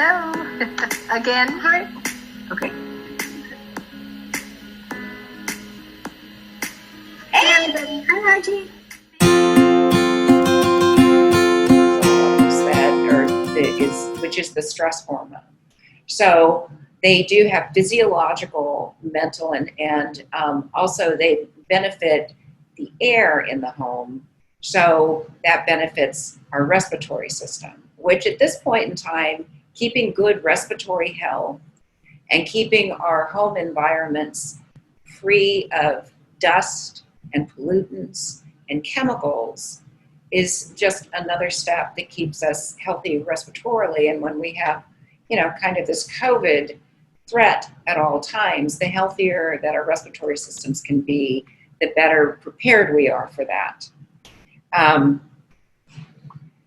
Hello. Again. Hi. Okay. Hey, everybody. Hi, Margie. Which is the stress hormone. So they do have physiological, mental, and also they benefit the air in the home. So that benefits our respiratory system, which at this point in time, keeping good respiratory health and keeping our home environments free of dust and pollutants and chemicals is just another step that keeps us healthy respiratorily. And when we have, kind of this COVID threat at all times, the healthier that our respiratory systems can be, the better prepared we are for that.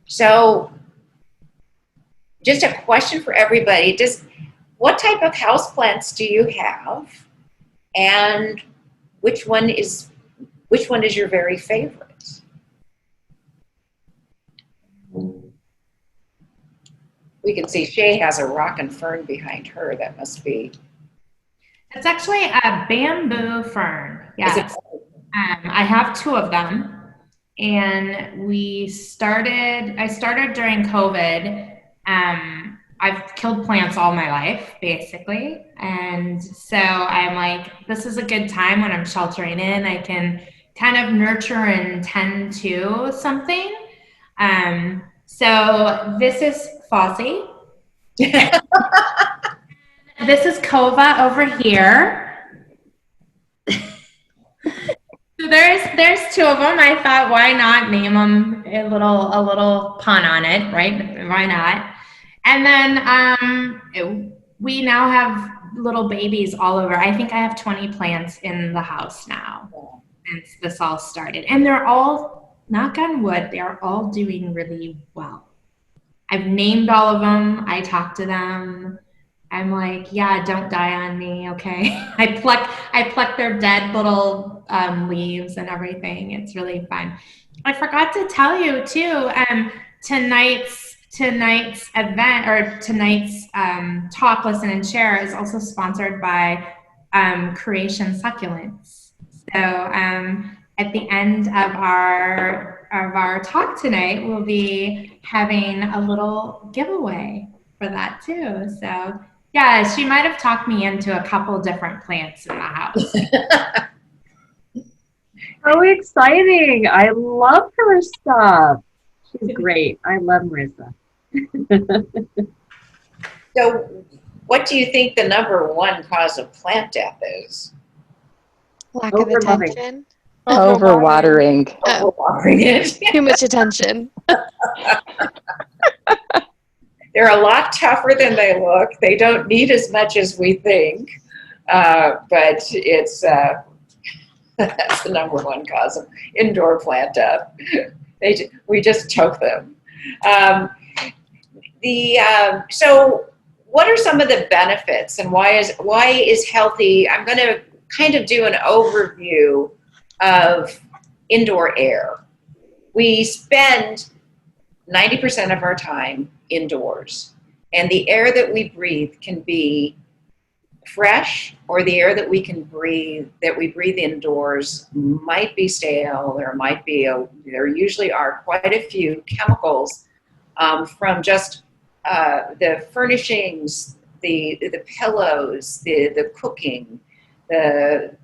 So just a question for everybody. What type of houseplants do you have? And which one is your very favorite? We can see Shay has a rock and fern behind her. That must be. It's actually a bamboo fern. Yes. I have two of them. And I started during COVID. I've killed plants all my life, basically. And so I'm like, this is a good time when I'm sheltering in. I can kind of nurture and tend to something. So this is Fozzie. This is Kova over here. So there's two of them. I thought, why not name them a little pun on it, right? Why not? And then we now have little babies all over. I think I have 20 plants in the house now since this all started. And they're all, knock on wood, they're all doing really well. I've named all of them. I talk to them. I'm like, yeah, don't die on me, okay? I pluck their dead little leaves and everything. It's really fun. I forgot to tell you too. Tonight's event or tonight's talk, listen, and share is also sponsored by Creation Succulents. So at the end of our talk tonight, we'll be having a little giveaway for that too. So yeah, she might have talked me into a couple different plants in the house. So exciting. I love her stuff. She's great. I love Marissa. So what do you think the number one cause of plant death is? Lack of attention. Overwatering. Overwatering it. Too much attention. They're a lot tougher than they look. They don't need as much as we think, but it's that's the number one cause of indoor plant death. We just choke them. So what are some of the benefits, and why is healthy? I'm going to kind of do an overview of indoor air. We spend 90% of our time indoors, and the air that we breathe can be fresh, or the air that we breathe indoors might be stale. There usually are quite a few chemicals from just the furnishings, the pillows, the cooking,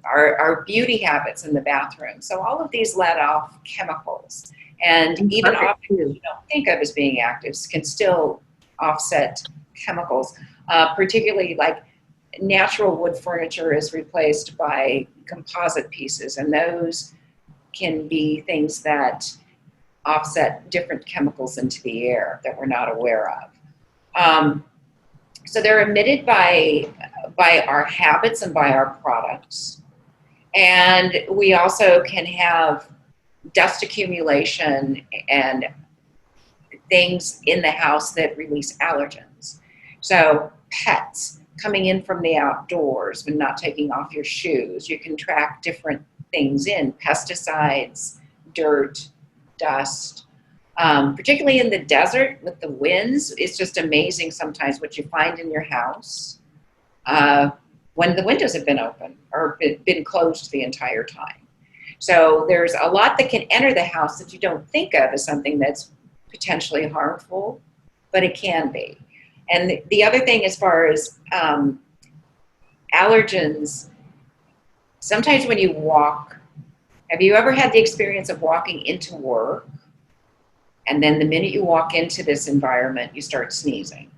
our beauty habits in the bathroom. So all of these let off chemicals. And even objects you don't think of as being actives can still offset chemicals, particularly like natural wood furniture is replaced by composite pieces, and those can be things that offset different chemicals into the air that we're not aware of. So they're emitted by our habits and by our products. And we also can have dust accumulation and things in the house that release allergens. So pets coming in from the outdoors and not taking off your shoes, you can track different things in: pesticides, dirt, dust. particularly in the desert with the winds. It's just amazing sometimes what you find in your house when the windows have been open or been closed the entire time. So there's a lot that can enter the house that you don't think of as something that's potentially harmful, but it can be. And the other thing as far as allergens, sometimes when you walk, have you ever had the experience of walking into work and then the minute you walk into this environment, you start sneezing?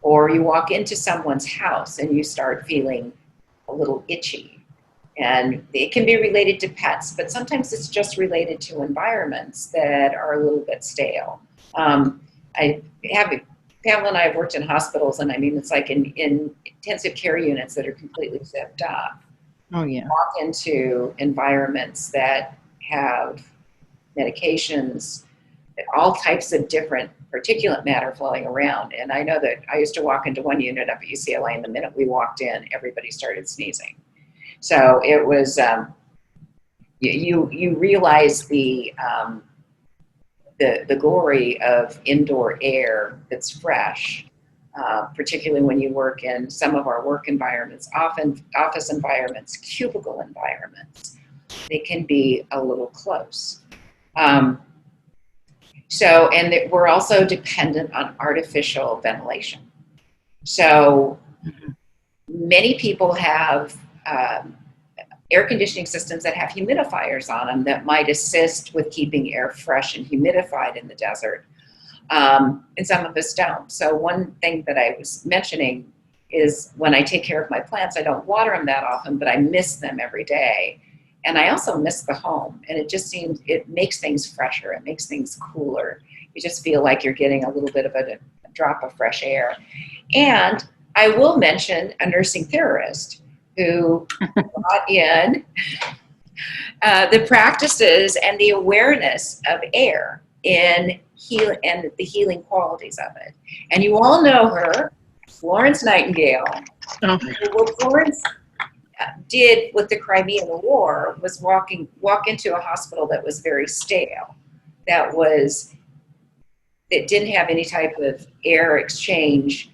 Or you walk into someone's house and you start feeling a little itchy. And it can be related to pets, but sometimes it's just related to environments that are a little bit stale. Pamela and I have worked in hospitals, and I mean, it's like in intensive care units that are completely zipped up. Oh, yeah. Walk into environments that have medications, all types of different particulate matter flowing around. And I know that I used to walk into one unit up at UCLA, and the minute we walked in, everybody started sneezing. So it was, you realize the glory of indoor air that's fresh, particularly when you work in some of our work environments, often office environments, cubicle environments. They can be a little close. We're also dependent on artificial ventilation. So many people have air conditioning systems that have humidifiers on them that might assist with keeping air fresh and humidified in the desert. And some of us don't. So one thing that I was mentioning is when I take care of my plants, I don't water them that often, but I miss them every day. And I also miss the home. And it just seems, it makes things fresher. It makes things cooler. You just feel like you're getting a little bit of a drop of fresh air. And I will mention a nursing theorist who brought in the practices and the awareness of air in and the healing qualities of it. And you all know her, Florence Nightingale. Oh. What Florence did with the Crimean War was walk into a hospital that was very stale, that didn't have any type of air exchange.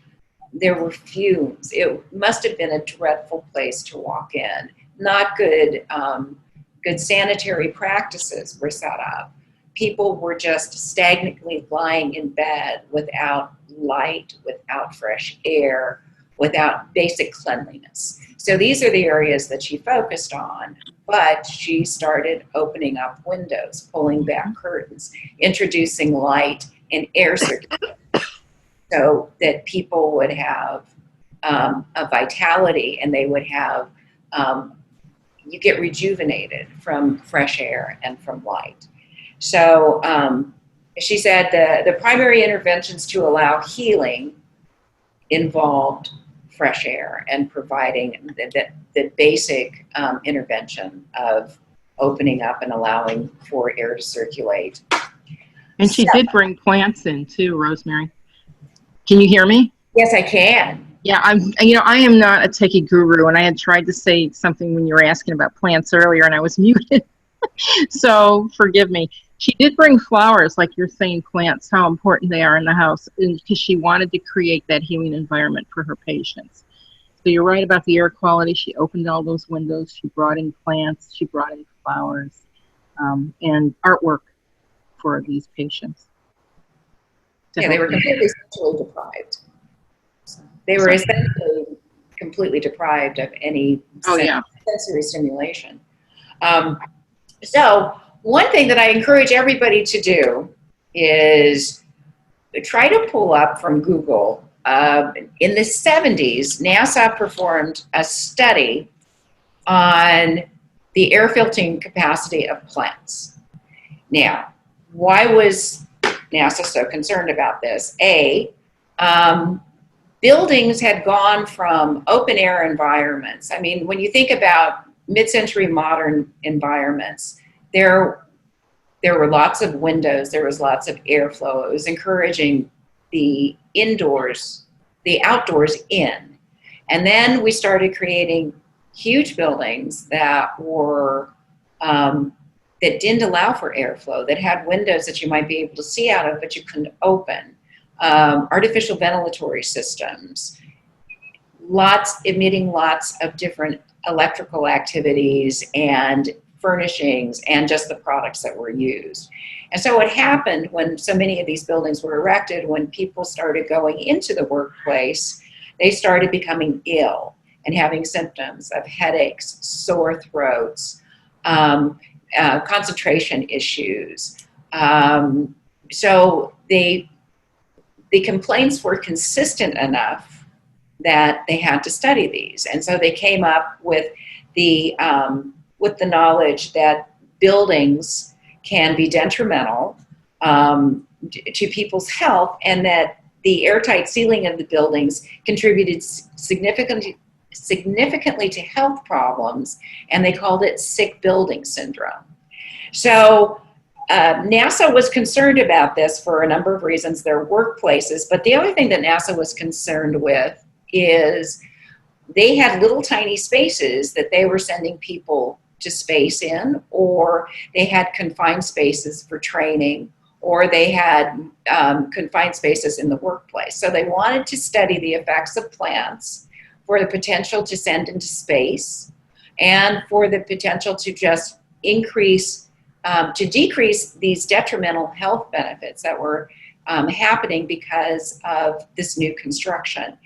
There were fumes. It must have been a dreadful place to walk in. Not good, good sanitary practices were set up. People were just stagnantly lying in bed without light, without fresh air, without basic cleanliness. So these are the areas that she focused on, but she started opening up windows, pulling back curtains, introducing light and air circulation, so that people would have a vitality and they would have, you get rejuvenated from fresh air and from light. So she said the primary interventions to allow healing involved fresh air and providing the basic intervention of opening up and allowing for air to circulate. And she did bring plants in too, Rosemary. Can you hear me? Yes, I can. Yeah, I am not a techie guru, and I had tried to say something when you were asking about plants earlier, and I was muted. So forgive me. She did bring flowers, like you're saying, plants, how important they are in the house, because she wanted to create that healing environment for her patients. So you're right about the air quality. She opened all those windows. She brought in plants. She brought in flowers and artwork for these patients. Yeah, they were completely sensory deprived. They were essentially completely deprived of any sensory stimulation. So one thing that I encourage everybody to do is try to pull up from Google. In the 70s, NASA performed a study on the air filtering capacity of plants. Now, why was NASA so concerned about this? Buildings had gone from open air environments. I mean, when you think about mid-century modern environments, there were lots of windows, there was lots of airflow. It was encouraging the outdoors in. And then we started creating huge buildings that were that didn't allow for airflow, that had windows that you might be able to see out of, but you couldn't open. Artificial ventilatory systems, emitting lots of different electrical activities and furnishings and just the products that were used. And so what happened when so many of these buildings were erected, when people started going into the workplace, they started becoming ill and having symptoms of headaches, sore throats, concentration issues. So the complaints were consistent enough that they had to study these. And so they came up with the knowledge that buildings can be detrimental to people's health, and that the airtight ceiling of the buildings contributed significantly to health problems, and they called it sick building syndrome. So NASA was concerned about this for a number of reasons, their workplaces, but the other thing that NASA was concerned with is they had little tiny spaces that they were sending people to space in, or they had confined spaces for training, or they had confined spaces in the workplace. So they wanted to study the effects of plants for the potential to send into space, and for the potential to just decrease these detrimental health benefits that were happening because of this new construction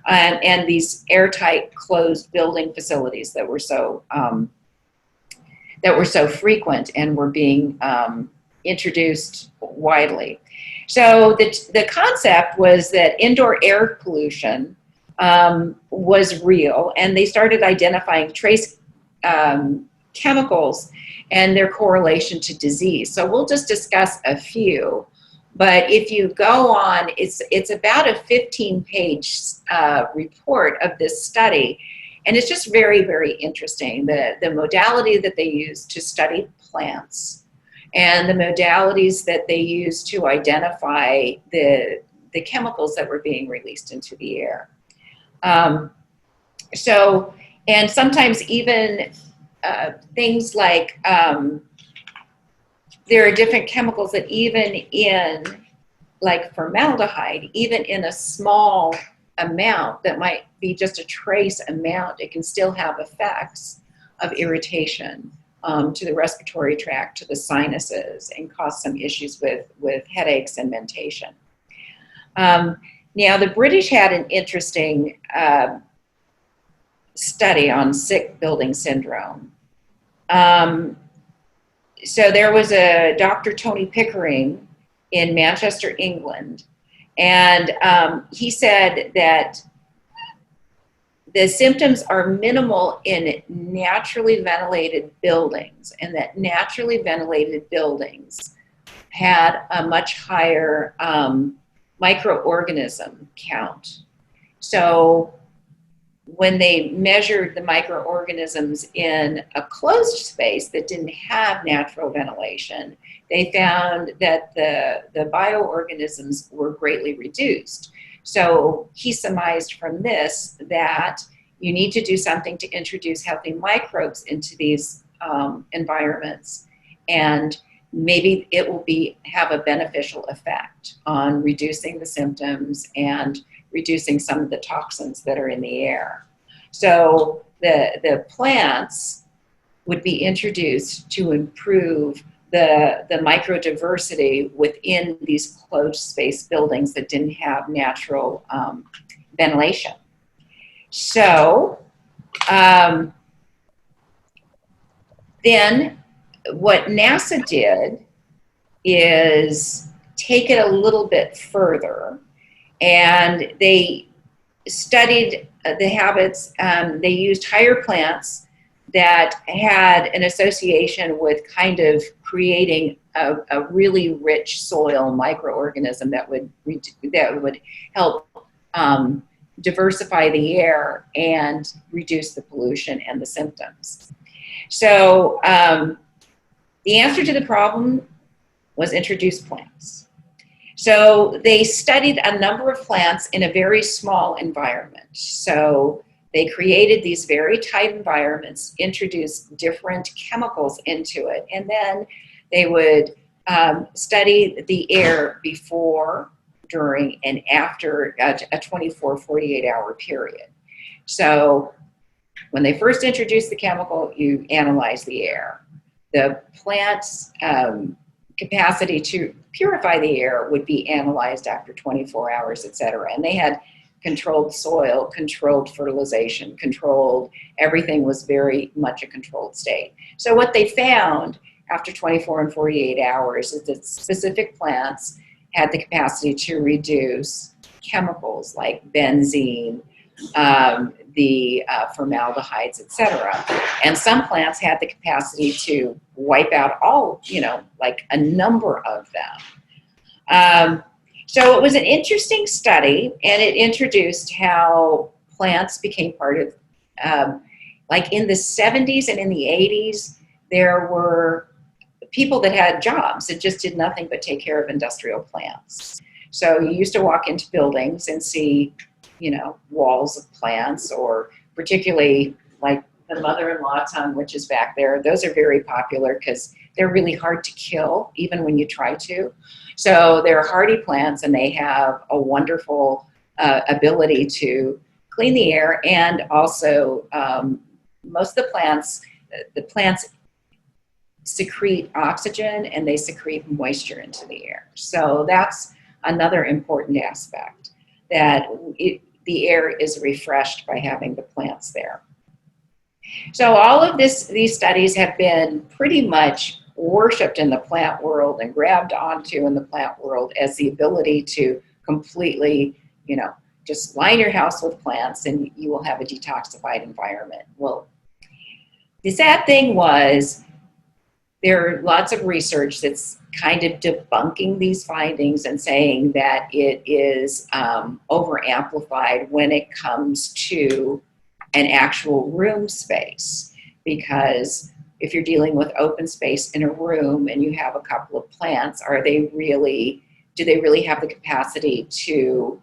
and these airtight closed building facilities that were so frequent and were being introduced widely. So the concept was that indoor air pollution was real, and they started identifying trace chemicals and their correlation to disease. So we'll just discuss a few, but if you go on, it's about a 15-page report of this study, and it's just very, very interesting, the modality that they use to study plants and the modalities that they use to identify the chemicals that were being released into the air. And sometimes even things like there are different chemicals that even in, like formaldehyde, even in a small amount that might be just a trace amount, it can still have effects of irritation to the respiratory tract, to the sinuses, and cause some issues with headaches and mentation. Now, the British had an interesting study on sick building syndrome. So there was a Dr. Tony Pickering in Manchester, England, and he said that the symptoms are minimal in naturally ventilated buildings, and that naturally ventilated buildings had a much higher microorganism count. So when they measured the microorganisms in a closed space that didn't have natural ventilation, they found that the bioorganisms were greatly reduced. So he surmised from this that you need to do something to introduce healthy microbes into these environments, and maybe it will have a beneficial effect on reducing the symptoms and reducing some of the toxins that are in the air. So the plants would be introduced to improve the microdiversity within these closed space buildings that didn't have natural ventilation. So then what NASA did is take it a little bit further, and they studied the habits. They used higher plants that had an association with kind of creating a really rich soil microorganism that would help diversify the air and reduce the pollution and the symptoms. So the answer to the problem was introduce plants. So they studied a number of plants in a very small environment. So They created these very tight environments, introduced different chemicals into it, and then they would study the air before, during, and after a 24, 48-hour period. So when they first introduced the chemical, you analyze the air. The plant's capacity to purify the air would be analyzed after 24 hours, et cetera. And they had controlled soil, controlled fertilization, everything was very much a controlled state. So what they found after 24 and 48 hours is that specific plants had the capacity to reduce chemicals like benzene, the formaldehydes, etc. And some plants had the capacity to wipe out all, like a number of them. So it was an interesting study, and it introduced how plants became part of, like in the 70s and in the 80s, there were people that had jobs that just did nothing but take care of industrial plants. So you used to walk into buildings and see, walls of plants, or particularly like the mother-in-law tongue, which is back there. Those are very popular because they're really hard to kill, even when you try to. So they're hardy plants, and they have a wonderful ability to clean the air, and also most of the plants secrete oxygen, and they secrete moisture into the air. So that's another important aspect, that the air is refreshed by having the plants there. So all of these studies have been pretty much worshipped in the plant world and grabbed onto in the plant world as the ability to completely, just line your house with plants and you will have a detoxified environment. Well, the sad thing was, there are lots of research that's kind of debunking these findings and saying that it is over-amplified when it comes to an actual room space. Because if you're dealing with open space in a room and you have a couple of plants, do they really have the capacity to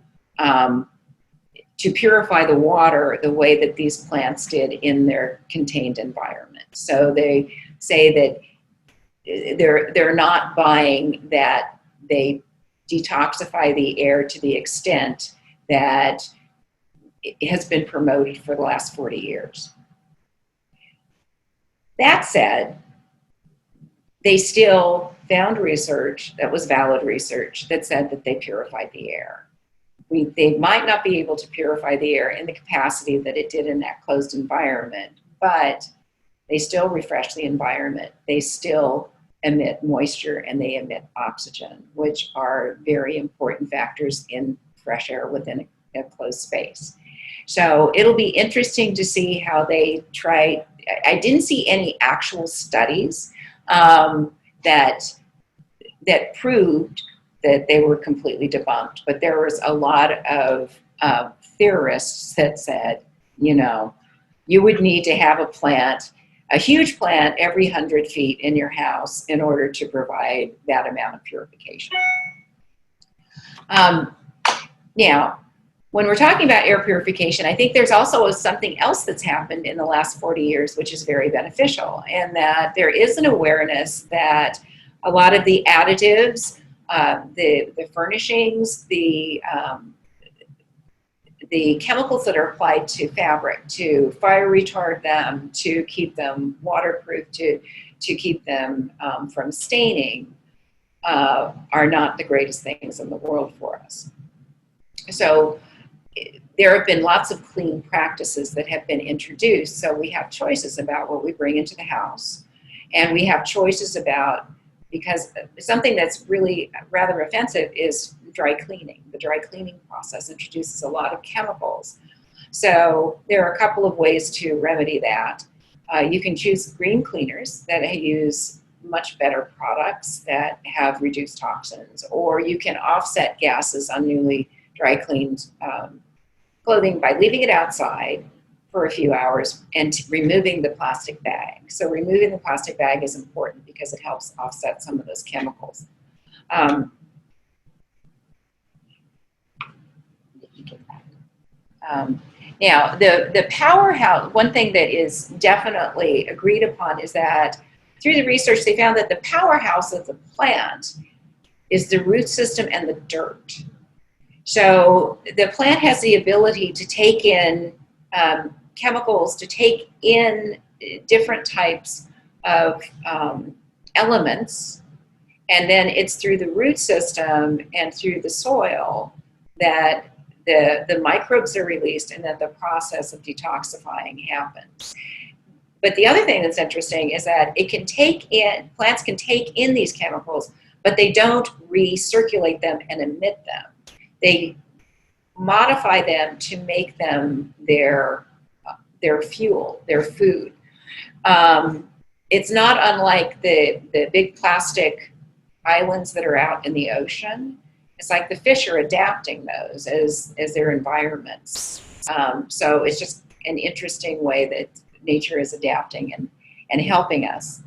purify the water the way that these plants did in their contained environment? So they say that they're not buying that they detoxify the air to the extent that it has been promoted for the last 40 years. That said, they still found research that was valid research that said that they purified the air. They might not be able to purify the air in the capacity that it did in that closed environment, but they still refresh the environment. They still emit moisture, and they emit oxygen, which are very important factors in fresh air within a closed space. So it'll be interesting to see how they try. I didn't see any actual studies that proved that they were completely debunked, but there was a lot of theorists that said, you would need to have a huge plant every 100 feet in your house in order to provide that amount of purification. Now, when we're talking about air purification, I think there's also something else that's happened in the last 40 years, which is very beneficial, and that there is an awareness that a lot of the additives, the furnishings, the chemicals that are applied to fabric to fire retard them, to keep them waterproof, to keep them from staining, are not the greatest things in the world for us. So there have been lots of clean practices that have been introduced, so we have choices about what we bring into the house, and we have choices about, because something that's really rather offensive is dry cleaning. The dry cleaning process introduces a lot of chemicals. So there are a couple of ways to remedy that. You can choose green cleaners that use much better products that have reduced toxins, or you can offset gases on newly dry cleaned clothing by leaving it outside for a few hours and removing the plastic bag. So removing the plastic bag is important because it helps offset some of those chemicals. Now, the powerhouse, one thing that is definitely agreed upon is that through the research, they found that the powerhouse of the plant is the root system and the dirt. So the plant has the ability to take in chemicals, to take in different types of elements, and then it's through the root system and through the soil that the microbes are released and that the process of detoxifying happens. But the other thing that's interesting is that plants can take in these chemicals, but they don't recirculate them and emit them. They modify them to make them their fuel, their food. It's not unlike the big plastic islands that are out in the ocean. It's like the fish are adapting those as their environments. So it's just an interesting way that nature is adapting and helping us.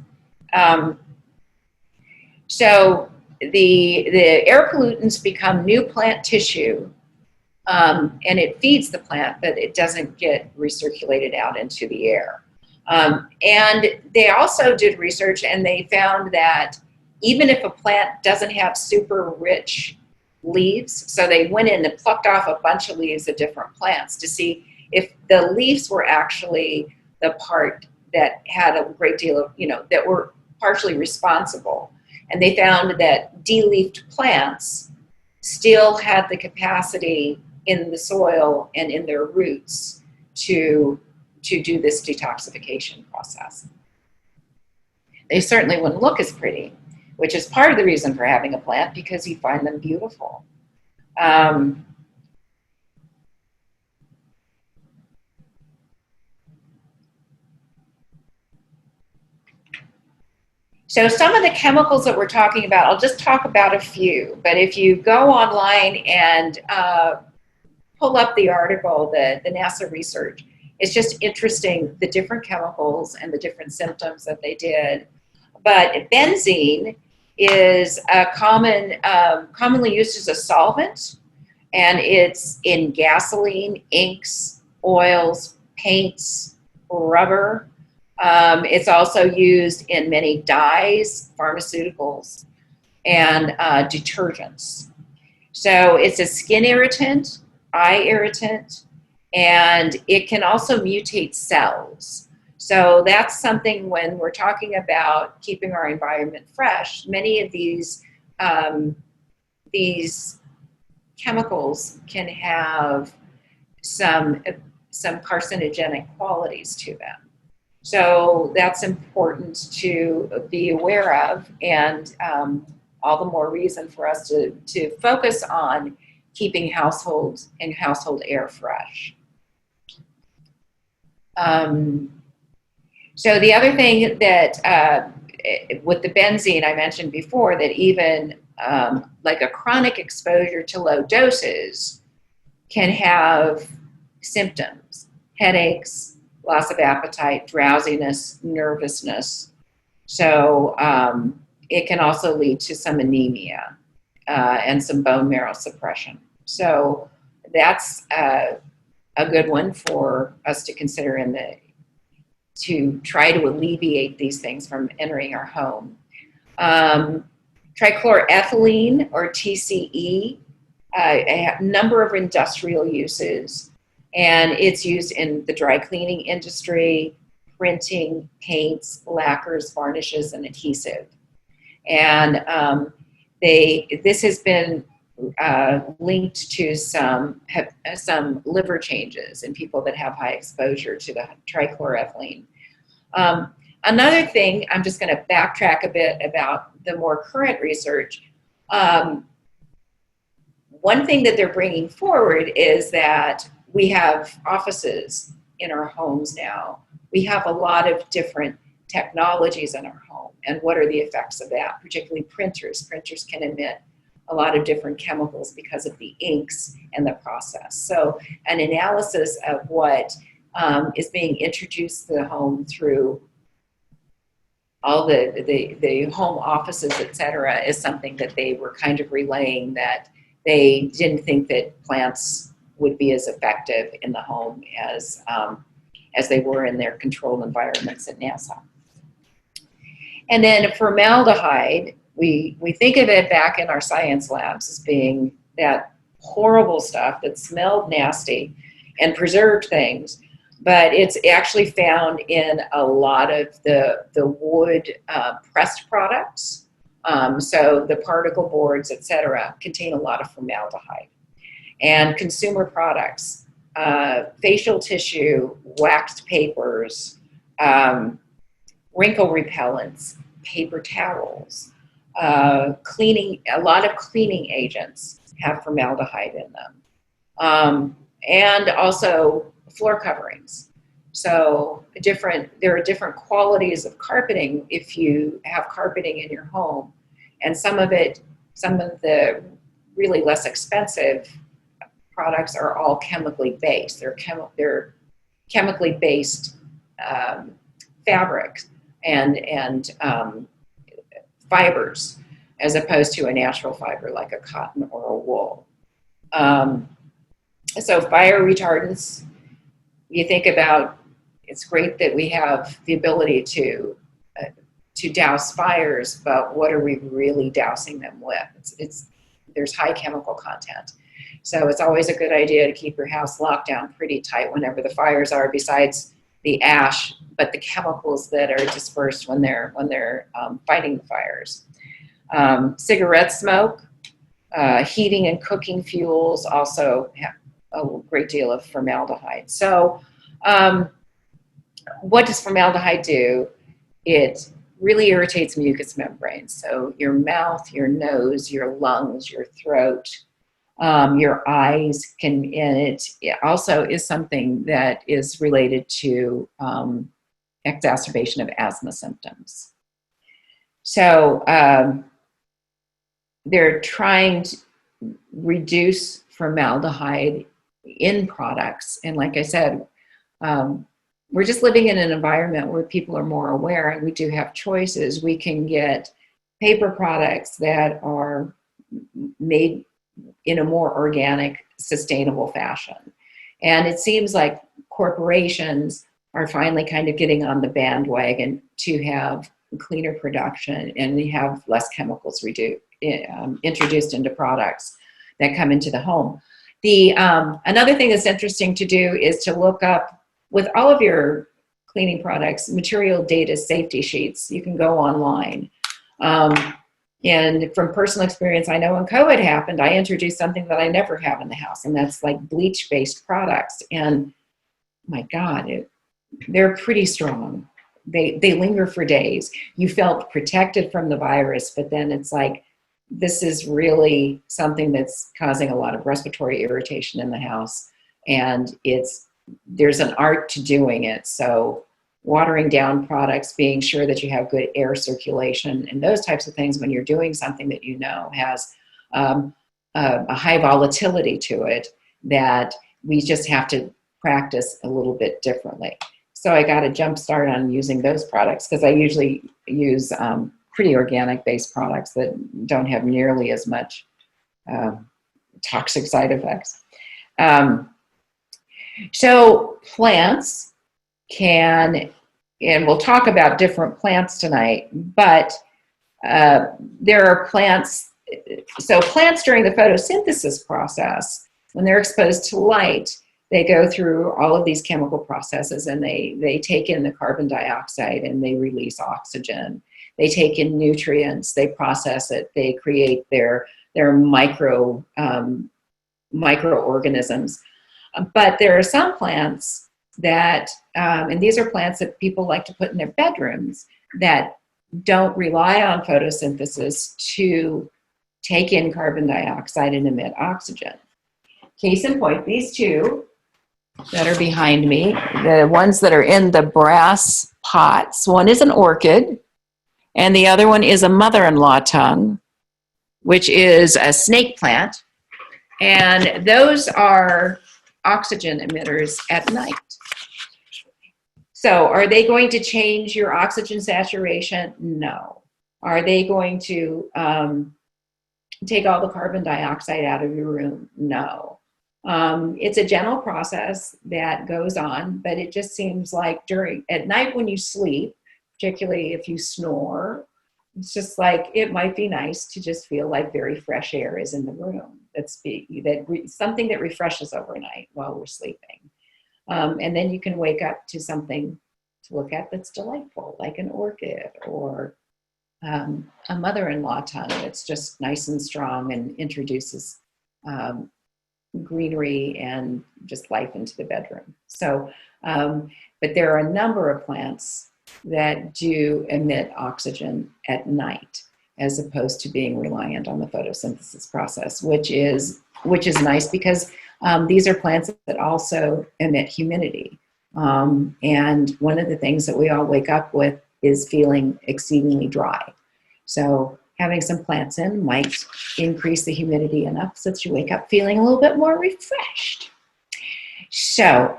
So the air pollutants become new plant tissue, and it feeds the plant, but it doesn't get recirculated out into the air. And they also did research, and they found that even if a plant doesn't have super rich leaves, so they went in and plucked off a bunch of leaves of different plants to see if the leaves were actually the part that had a great deal of, that were partially responsible. And they found that de-leafed plants still had the capacity in the soil and in their roots to do this detoxification process. They certainly wouldn't look as pretty, which is part of the reason for having a plant, because you find them beautiful. So some of the chemicals that we're talking about, I'll just talk about a few, but if you go online and pull up the article, the NASA research, it's just interesting, the different chemicals and the different symptoms that they did. But benzene is a commonly used as a solvent, and it's in gasoline, inks, oils, paints, rubber. It's also used in many dyes, pharmaceuticals, and detergents. So it's a skin irritant, eye irritant, and it can also mutate cells. So that's something when we're talking about keeping our environment fresh. Many of these chemicals can have some carcinogenic qualities to them. So that's important to be aware of, and all the more reason for us to focus on keeping households and household air fresh. So the other thing that with the benzene I mentioned before, that even like a chronic exposure to low doses can have symptoms, headaches, loss of appetite, drowsiness, nervousness. So it can also lead to some anemia and some bone marrow suppression. So that's a good one for us to consider to try to alleviate these things from entering our home. Trichloroethylene, or TCE, a number of industrial uses, and it's used in the dry cleaning industry, printing, paints, lacquers, varnishes, and adhesive. And this has been linked to some liver changes in people that have high exposure to the trichloroethylene. Another thing, I'm just going to backtrack a bit about the more current research. One thing that they're bringing forward is that we have offices in our homes now. We have a lot of different technologies in our home, and what are the effects of that, particularly printers. Printers can emit a lot of different chemicals because of the inks and the process. So an analysis of what is being introduced to the home through all the home offices, et cetera, is something that they were kind of relaying, that they didn't think that plants would be as effective in the home as they were in their controlled environments at NASA. And then formaldehyde, we think of it back in our science labs as being that horrible stuff that smelled nasty and preserved things, but it's actually found in a lot of the wood pressed products. So the particle boards, et cetera, contain a lot of formaldehyde. And consumer products, facial tissue, waxed papers, wrinkle repellents, paper towels, a lot of cleaning agents have formaldehyde in them. And also floor coverings. So there are different qualities of carpeting if you have carpeting in your home. And some of the really less expensive products are all chemically based. They're chemically based fabrics and fibers, as opposed to a natural fiber like a cotton or a wool. So fire retardants, you think about, it's great that we have the ability to douse fires, but what are we really dousing them with? There's high chemical content. So it's always a good idea to keep your house locked down pretty tight whenever the fires are, besides the ash, but the chemicals that are dispersed when they're fighting the fires. Cigarette smoke, heating and cooking fuels also have a great deal of formaldehyde. So what does formaldehyde do? It really irritates mucous membranes. So your mouth, your nose, your lungs, your throat, your eyes and it also is something that is related to exacerbation of asthma symptoms. So they're trying to reduce formaldehyde in products. And like I said, we're just living in an environment where people are more aware and we do have choices. We can get paper products that are made in a more organic, sustainable fashion. And it seems like corporations are finally kind of getting on the bandwagon to have cleaner production and they have less chemicals introduced into products that come into the home. Another thing that's interesting to do is to look up, with all of your cleaning products, material data safety sheets. You can go online. And from personal experience, I know when COVID happened, I introduced something that I never have in the house, and that's like bleach-based products. And my God, they're pretty strong. They linger for days. You felt protected from the virus, but then it's like, this is really something that's causing a lot of respiratory irritation in the house. And there's an art to doing it. So watering down products, being sure that you have good air circulation and those types of things when you're doing something that you know has a high volatility to it, that we just have to practice a little bit differently. So I got a jump start on using those products because I usually use pretty organic based products that don't have nearly as much toxic side effects. So plants can, and we'll talk about different plants tonight, but there are plants, so plants during the photosynthesis process, when they're exposed to light, they go through all of these chemical processes and they take in the carbon dioxide and they release oxygen. They take in nutrients, they process it, they create their microorganisms. But there are some plants that, and these are plants that people like to put in their bedrooms, that don't rely on photosynthesis to take in carbon dioxide and emit oxygen. Case in point, these two that are behind me, the ones that are in the brass pots, one is an orchid and the other one is a mother-in-law tongue, which is a snake plant. And those are oxygen emitters at night. So are they going to change your oxygen saturation? No. Are they going to take all the carbon dioxide out of your room? No. It's a gentle process that goes on, but it just seems like at night when you sleep, particularly if you snore, it's just like it might be nice to just feel like very fresh air is in the room. Something that refreshes overnight while we're sleeping. And then you can wake up to something to look at that's delightful, like an orchid or a mother-in-law tongue that's just nice and strong and introduces greenery and just life into the bedroom. So, but there are a number of plants that do emit oxygen at night, as opposed to being reliant on the photosynthesis process, which is nice because these are plants that also emit humidity. And one of the things that we all wake up with is feeling exceedingly dry. So having some plants in might increase the humidity enough so that you wake up feeling a little bit more refreshed. So,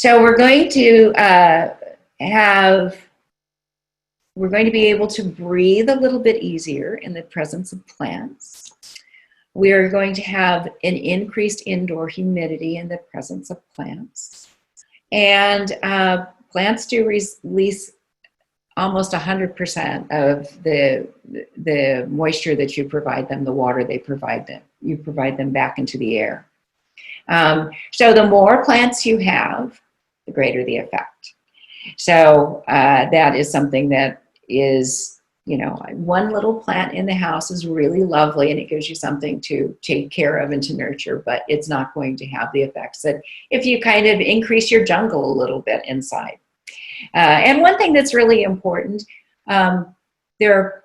we're going to be able to breathe a little bit easier in the presence of plants. We are going to have an increased indoor humidity in the presence of plants. And plants do release almost 100% of the moisture that you provide them, the water they provide them. You provide them back into the air. So the more plants you have, the greater the effect. So that is something that is, one little plant in the house is really lovely and it gives you something to take care of and to nurture, but it's not going to have the effects that if you kind of increase your jungle a little bit inside. And one thing that's really important, there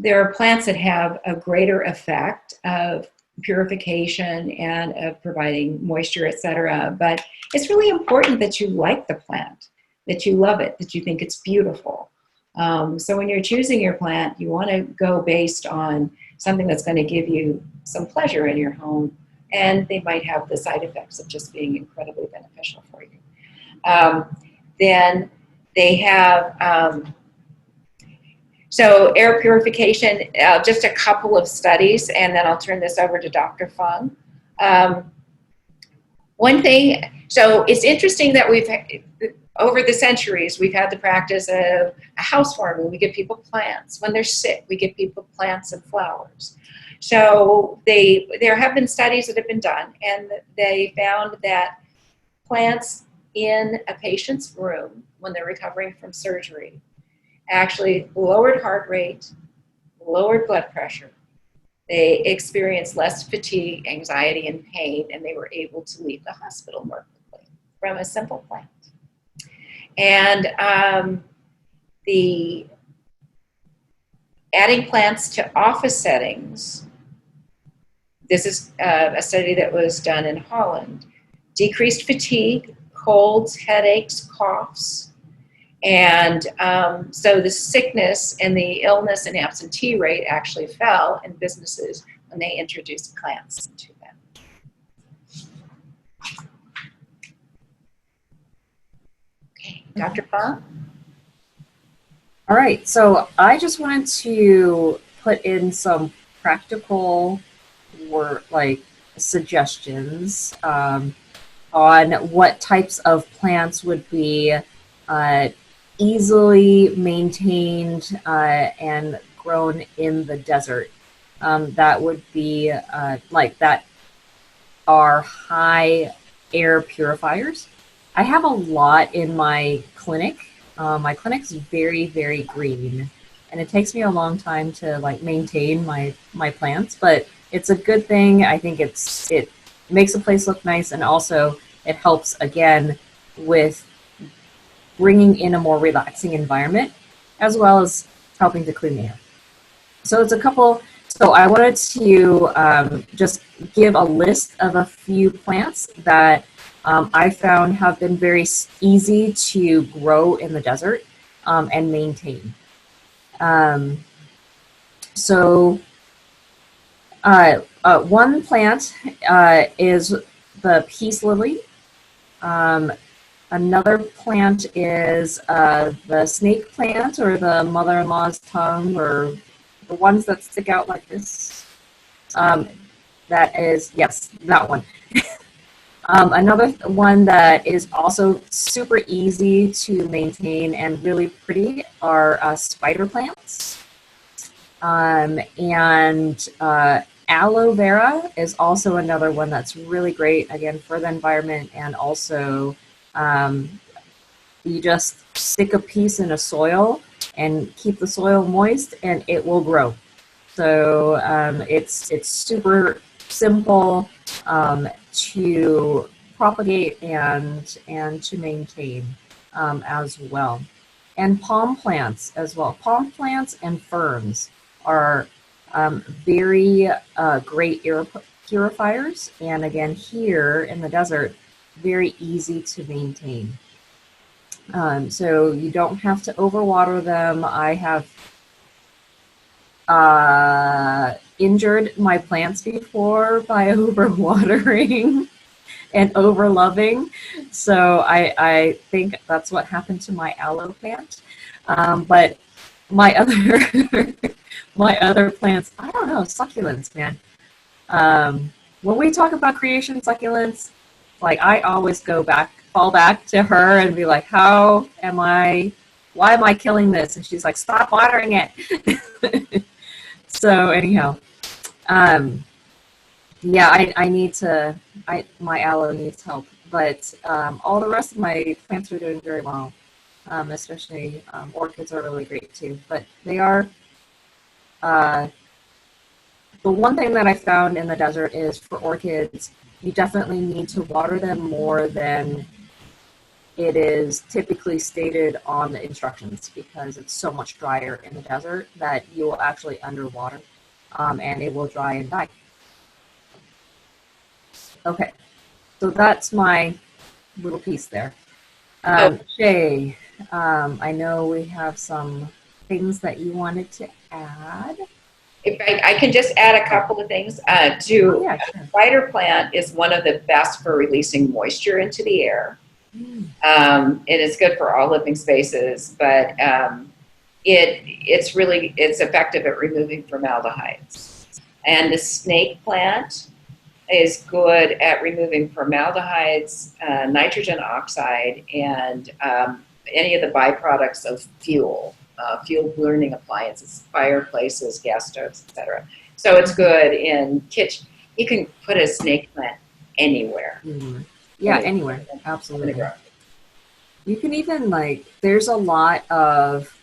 are plants that have a greater effect of purification and of providing moisture, etc. But it's really important that you like the plant, that you love it, that you think it's beautiful. So when you're choosing your plant, you want to go based on something that's going to give you some pleasure in your home, and they might have the side effects of just being incredibly beneficial for you. Then they have, so air purification, just a couple of studies, and then I'll turn this over to Dr. Fung. One thing, so it's interesting that over the centuries, we've had the practice of a housewarming. We give people plants. When they're sick, we give people plants and flowers. So there have been studies that have been done, and they found that plants in a patient's room when they're recovering from surgery actually lowered heart rate, lowered blood pressure. They experienced less fatigue, anxiety, and pain, and they were able to leave the hospital more quickly from a simple plant. And the adding plants to office settings, this is a study that was done in Holland, decreased fatigue, colds, headaches, coughs, and so the sickness and the illness and absentee rate actually fell in businesses when they introduced plants into them. Okay, Dr. Fung? All right, so I just wanted to put in some practical suggestions on what types of plants would be easily maintained and grown in the desert. That would be that are high air purifiers. I have a lot in my clinic. My clinic's very, very green, and it takes me a long time to maintain my plants, but it's a good thing. I think it makes the place look nice, and also it helps again with bringing in a more relaxing environment, as well as helping to clean the air. So it's a couple. So I wanted to just give a list of a few plants that I found have been very easy to grow in the desert and maintain. One plant is the peace lily. Another plant is the snake plant, or the mother-in-law's tongue, or the ones that stick out like this. That is, yes, that one. Another one that is also super easy to maintain and really pretty are spider plants. And aloe vera is also another one that's really great, again, for the environment. And also, you just stick a piece in a soil and keep the soil moist, and it will grow. So it's super simple to propagate and to maintain as well. And palm plants as well. Palm plants and ferns are very great air purifiers. And again, here in the desert, very easy to maintain. So you don't have to overwater them. I have injured my plants before by overwatering and overloving. So I think that's what happened to my aloe plant. But my other my other plants, I don't know, succulents, man. When we talk about creation succulents, like I always fall back to her and be like, why am I killing this? And she's like, stop watering it. So anyhow, yeah, my aloe needs help, but all the rest of my plants are doing very well. Especially orchids are really great too, but they are, the one thing that I found in the desert is for orchids, you definitely need to water them more than it is typically stated on the instructions, because it's so much drier in the desert that you will actually underwater, and it will dry and die. Okay, so that's my little piece there. Shay, I know we have some things that you wanted to add. If I can just add a couple of things. Yeah, sure. Spider plant is one of the best for releasing moisture into the air. It is good for all living spaces, but it's effective at removing formaldehydes. And the snake plant is good at removing formaldehydes, nitrogen oxide, and any of the byproducts of fuel burning appliances, fireplaces, gas stoves, etc. So it's good in kitchen. You can put a snake plant anywhere. Yeah, anywhere. Absolutely. You can even, there's a lot of,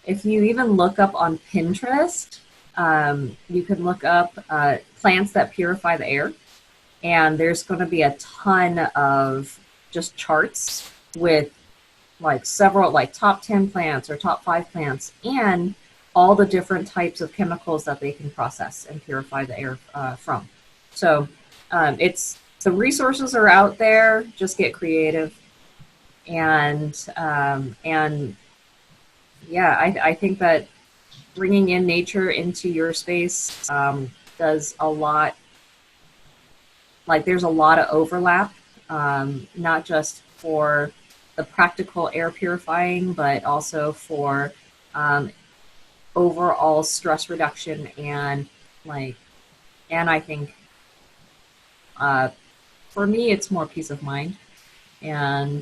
if you even look up on Pinterest, you can look up plants that purify the air. And there's going to be a ton of just charts with several, top 10 plants or top 5 plants, and all the different types of chemicals that they can process and purify the air from. So the resources are out there. Just get creative, and yeah, I think that bringing in nature into your space does a lot. There's a lot of overlap, not just for the practical air purifying, but also for overall stress reduction and I think for me it's more peace of mind, and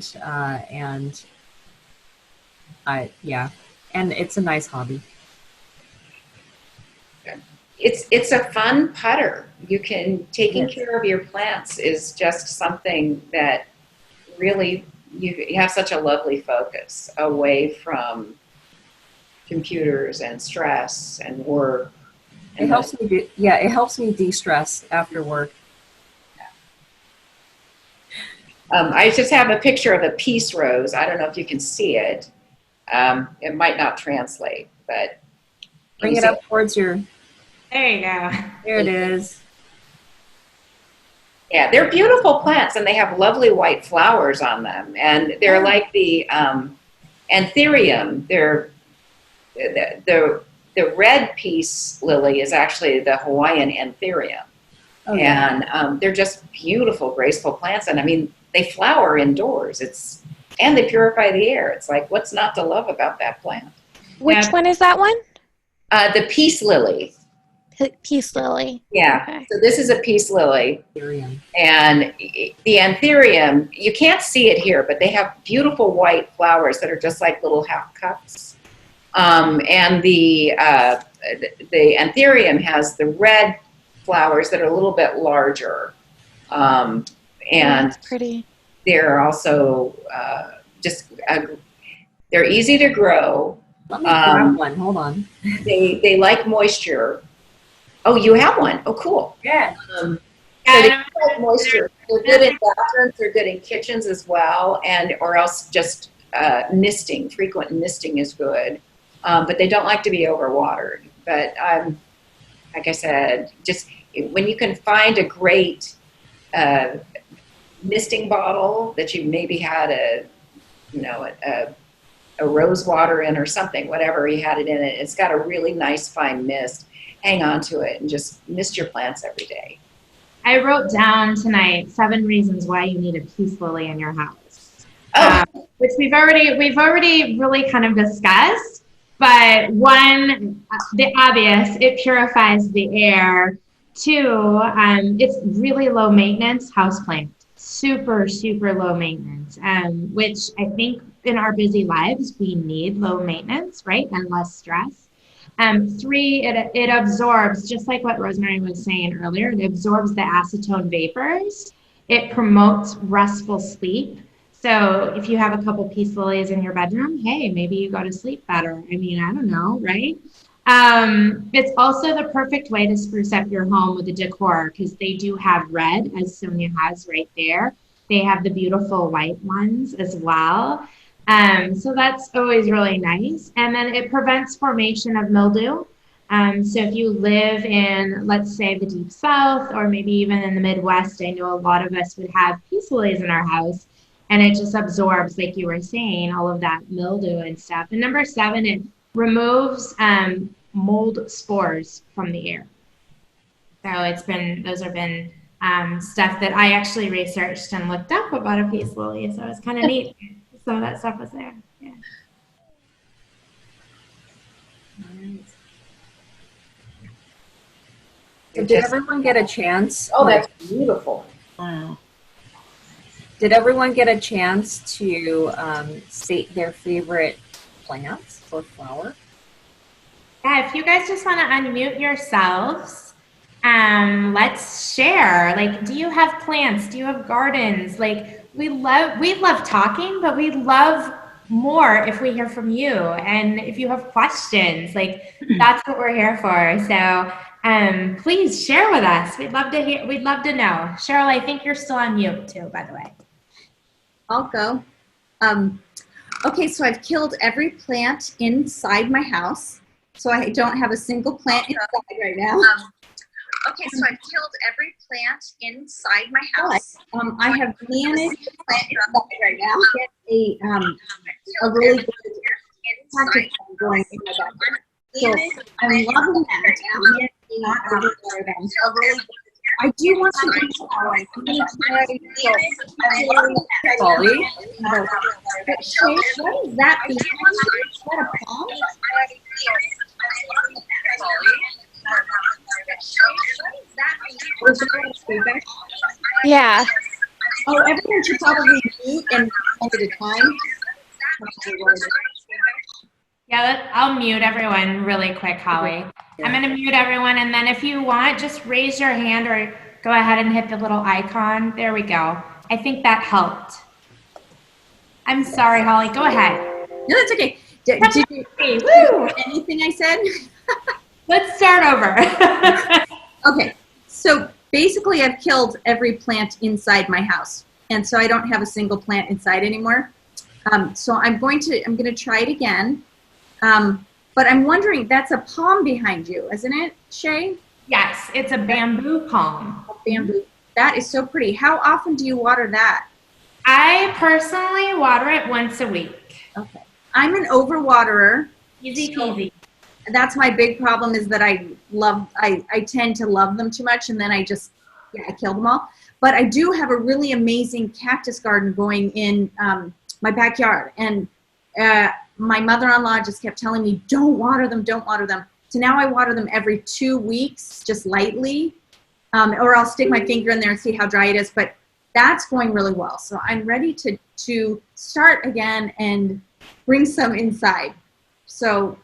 it's a nice hobby. It's a fun putter. Taking care of your plants is just something that really you have such a lovely focus away from computers and stress and work. It helps me it helps me de-stress after work. I just have a picture of a peace rose. I don't know if you can see it. It might not translate, but bring it up towards your. There you go. There it is. Yeah, they're beautiful plants, and they have lovely white flowers on them, and they're like the anthurium. They're the red peace lily is actually the Hawaiian anthurium, and they're just beautiful, graceful plants. And I mean, they flower indoors. And they purify the air. It's like, what's not to love about that plant? Which one is that one? The peace lily. Peace lily. Yeah. Okay. So this is a peace lily. Ethereum. And the anthurium, you can't see it here, but they have beautiful white flowers that are just like little half cups. And the anthurium has the red flowers that are a little bit larger. And That's pretty. they're also they're easy to grow. Let me grab one. Hold on. They like moisture. Oh, you have one. Oh, cool. Yeah. So they like moisture. They're good in bathrooms. They're good in kitchens as well, and or else just misting. Frequent misting is good, but they don't like to be overwatered. But like I said, just when you can find a great misting bottle that you maybe had a rose water in or something, whatever you had it in it, it's got a really nice fine mist. Hang on to it and just mist your plants every day. I wrote down tonight 7 reasons why you need a peace lily in your house. Oh. Which we've already really kind of discussed. But 1, the obvious, it purifies the air. 2, it's really low maintenance houseplant. Super, super low maintenance, which I think in our busy lives, we need low maintenance, right? And less stress. 3, it absorbs, just like what Rosemary was saying earlier, it absorbs the acetone vapors. It promotes restful sleep. So if you have a couple peace lilies in your bedroom, hey, maybe you go to sleep better. I mean, I don't know, right? It's also the perfect way to spruce up your home with the decor because they do have red, as Sonja has right there. They have the beautiful white ones as well. So that's always really nice. And then it prevents formation of mildew. So if you live in, let's say, the deep south or maybe even in the Midwest, I know a lot of us would have peace lilies in our house. And it just absorbs, like you were saying, all of that mildew and stuff. And number 7, it removes mold spores from the air. So those have been stuff that I actually researched and looked up about a peace lily. So it's kind of neat. Some of that stuff was there. Yeah. So did everyone get a chance? Oh, that's beautiful. Wow. Did everyone get a chance to state their favorite plants or flower? Yeah, if you guys just want to unmute yourselves, let's share. Like, do you have plants? Do you have gardens? Like, we love talking, but we love more if we hear from you. And if you have questions, like that's what we're here for. So please share with us. We'd love to hear, we'd love to know. Cheryl, I think you're still on mute too, by the way. I'll go. Okay, so I've killed every plant inside my house. So I don't have a single plant inside right now. Okay, so I've killed every plant inside my house. I have managed plant inside right now. Get a really good practice going in my backyard. So I'm loving that. Not overwater them. So really, I do want to do flowers. I'm going to try Polly? Shay, what is that? Is that a palm? Yeah. Oh, everyone should probably mute and one at a time. Yeah, I'll mute everyone really quick, Holly. I'm going to mute everyone, and then if you want, just raise your hand or go ahead and hit the little icon. There we go. I think that helped. I'm sorry, Holly. Go ahead. No, that's okay. Did you Woo! anything I said? Let's start over. Okay, so basically I've killed every plant inside my house, and so I don't have a single plant inside anymore. So I'm going to try it again. But I'm wondering, that's a palm behind you, isn't it, Shay? Yes, it's a bamboo palm. Bamboo. That is so pretty. How often do you water that? I personally water it once a week. Okay. I'm an overwaterer. Easy so peasy. that's my big problem, is that I tend to love them too much, and then I kill them all. But I do have a really amazing cactus garden going in my backyard, and my mother-in-law just kept telling me, don't water them, don't water them. So now I water them every 2 weeks, just lightly, or I'll stick my finger in there and see how dry it is. But that's going really well. So I'm ready to start again and bring some inside. So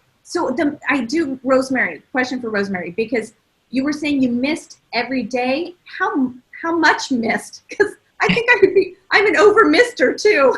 I do, Rosemary, question for Rosemary, because you were saying you missed every day. How much missed? Because I think I'm an over-mister too.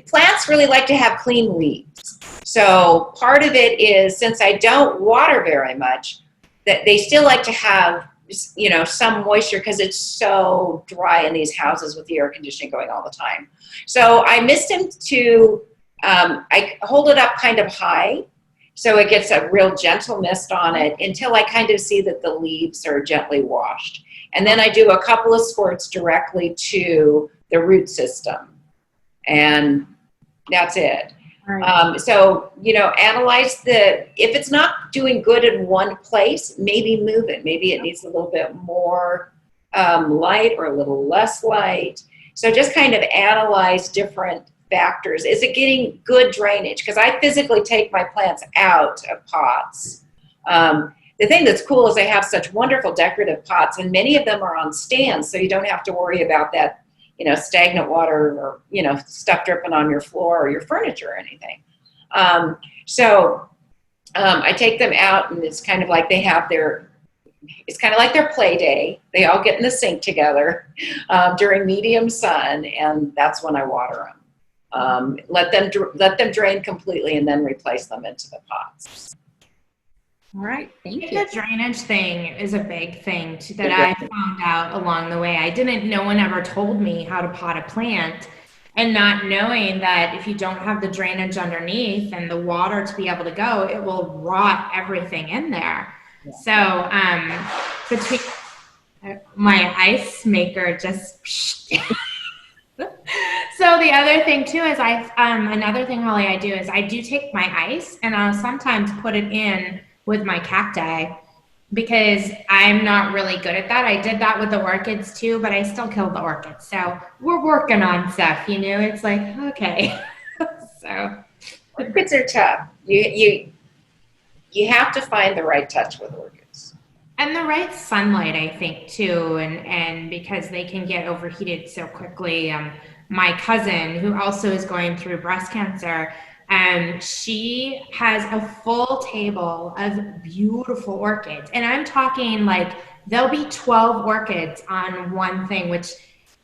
Plants really like to have clean leaves. So part of it is, since I don't water very much, that they still like to have, you know, some moisture because it's so dry in these houses with the air conditioning going all the time. So I mist them to, I hold it up kind of high so it gets a real gentle mist on it until I kind of see that the leaves are gently washed. And then I do a couple of squirts directly to the root system. And that's it. Right. So, you know, analyze if it's not doing good in one place, maybe move it. Maybe it needs a little bit more light or a little less light. So just kind of analyze different factors. Is it getting good drainage? Because I physically take my plants out of pots. The thing that's cool is I have such wonderful decorative pots, and many of them are on stands, so you don't have to worry about that, you know, stagnant water or, you know, stuff dripping on your floor or your furniture or anything. I take them out, and it's kind of like they have it's kind of like their play day. They all get in the sink together during medium sun, and that's when I water them. Let them drain completely, and then replace them into the pots. All right, thank you. The drainage thing is a big thing that I found out along the way. No one ever told me how to pot a plant, and not knowing that if you don't have the drainage underneath and the water to be able to go, it will rot everything in there. Yeah. So between my ice maker just so the other thing too is another thing, Holly, I do is I do take my ice and I'll sometimes put it in with my cacti, because I'm not really good at that. I did that with the orchids too, but I still killed the orchids. So we're working on stuff, you know, it's like, okay. So orchids are tough. You have to find the right touch with orchids. And the right sunlight, I think, too, and because they can get overheated so quickly. My cousin, who also is going through breast cancer, she has a full table of beautiful orchids. And I'm talking like there'll be 12 orchids on one thing, which,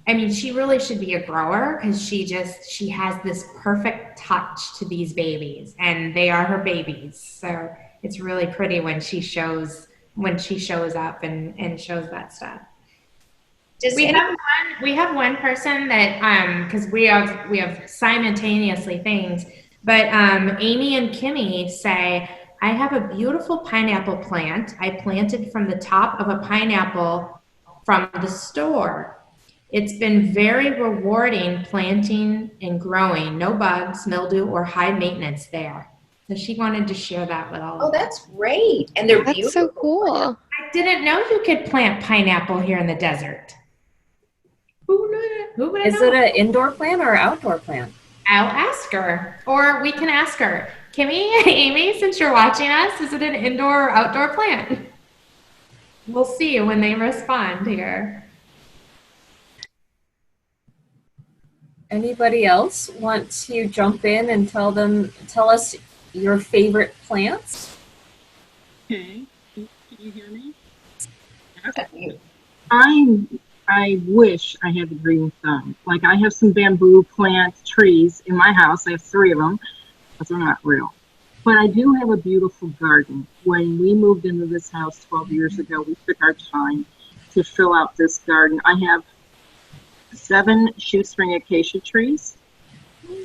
I mean, she really should be a grower, because she has this perfect touch to these babies, and they are her babies. So it's really pretty when she shows up and shows that stuff. We have one person that because we have simultaneously things, but Amy and Kimmy say, I have a beautiful pineapple plant I planted from the top of a pineapple from the store. It's been very rewarding planting and growing. No bugs, mildew, or high maintenance there. So she wanted to share that with all of us. Oh, that's great. And they're beautiful. That's so cool. I didn't know you could plant pineapple here in the desert. Who would have Is known? it an indoor plant or outdoor plant? I'll ask her, or we can ask her. Kimmy, Amy, since you're watching us, is it an indoor or outdoor plant? We'll see when they respond here. Anybody else want to jump in and tell us your favorite plants? Okay. Can you hear me? Okay. I wish I had the green thumb. Like, I have some bamboo plant trees in my house. I have 3 of them, but they're not real. But I do have a beautiful garden. When we moved into this house 12 years ago, we took our time to fill out this garden. I have 7 shoestring acacia trees,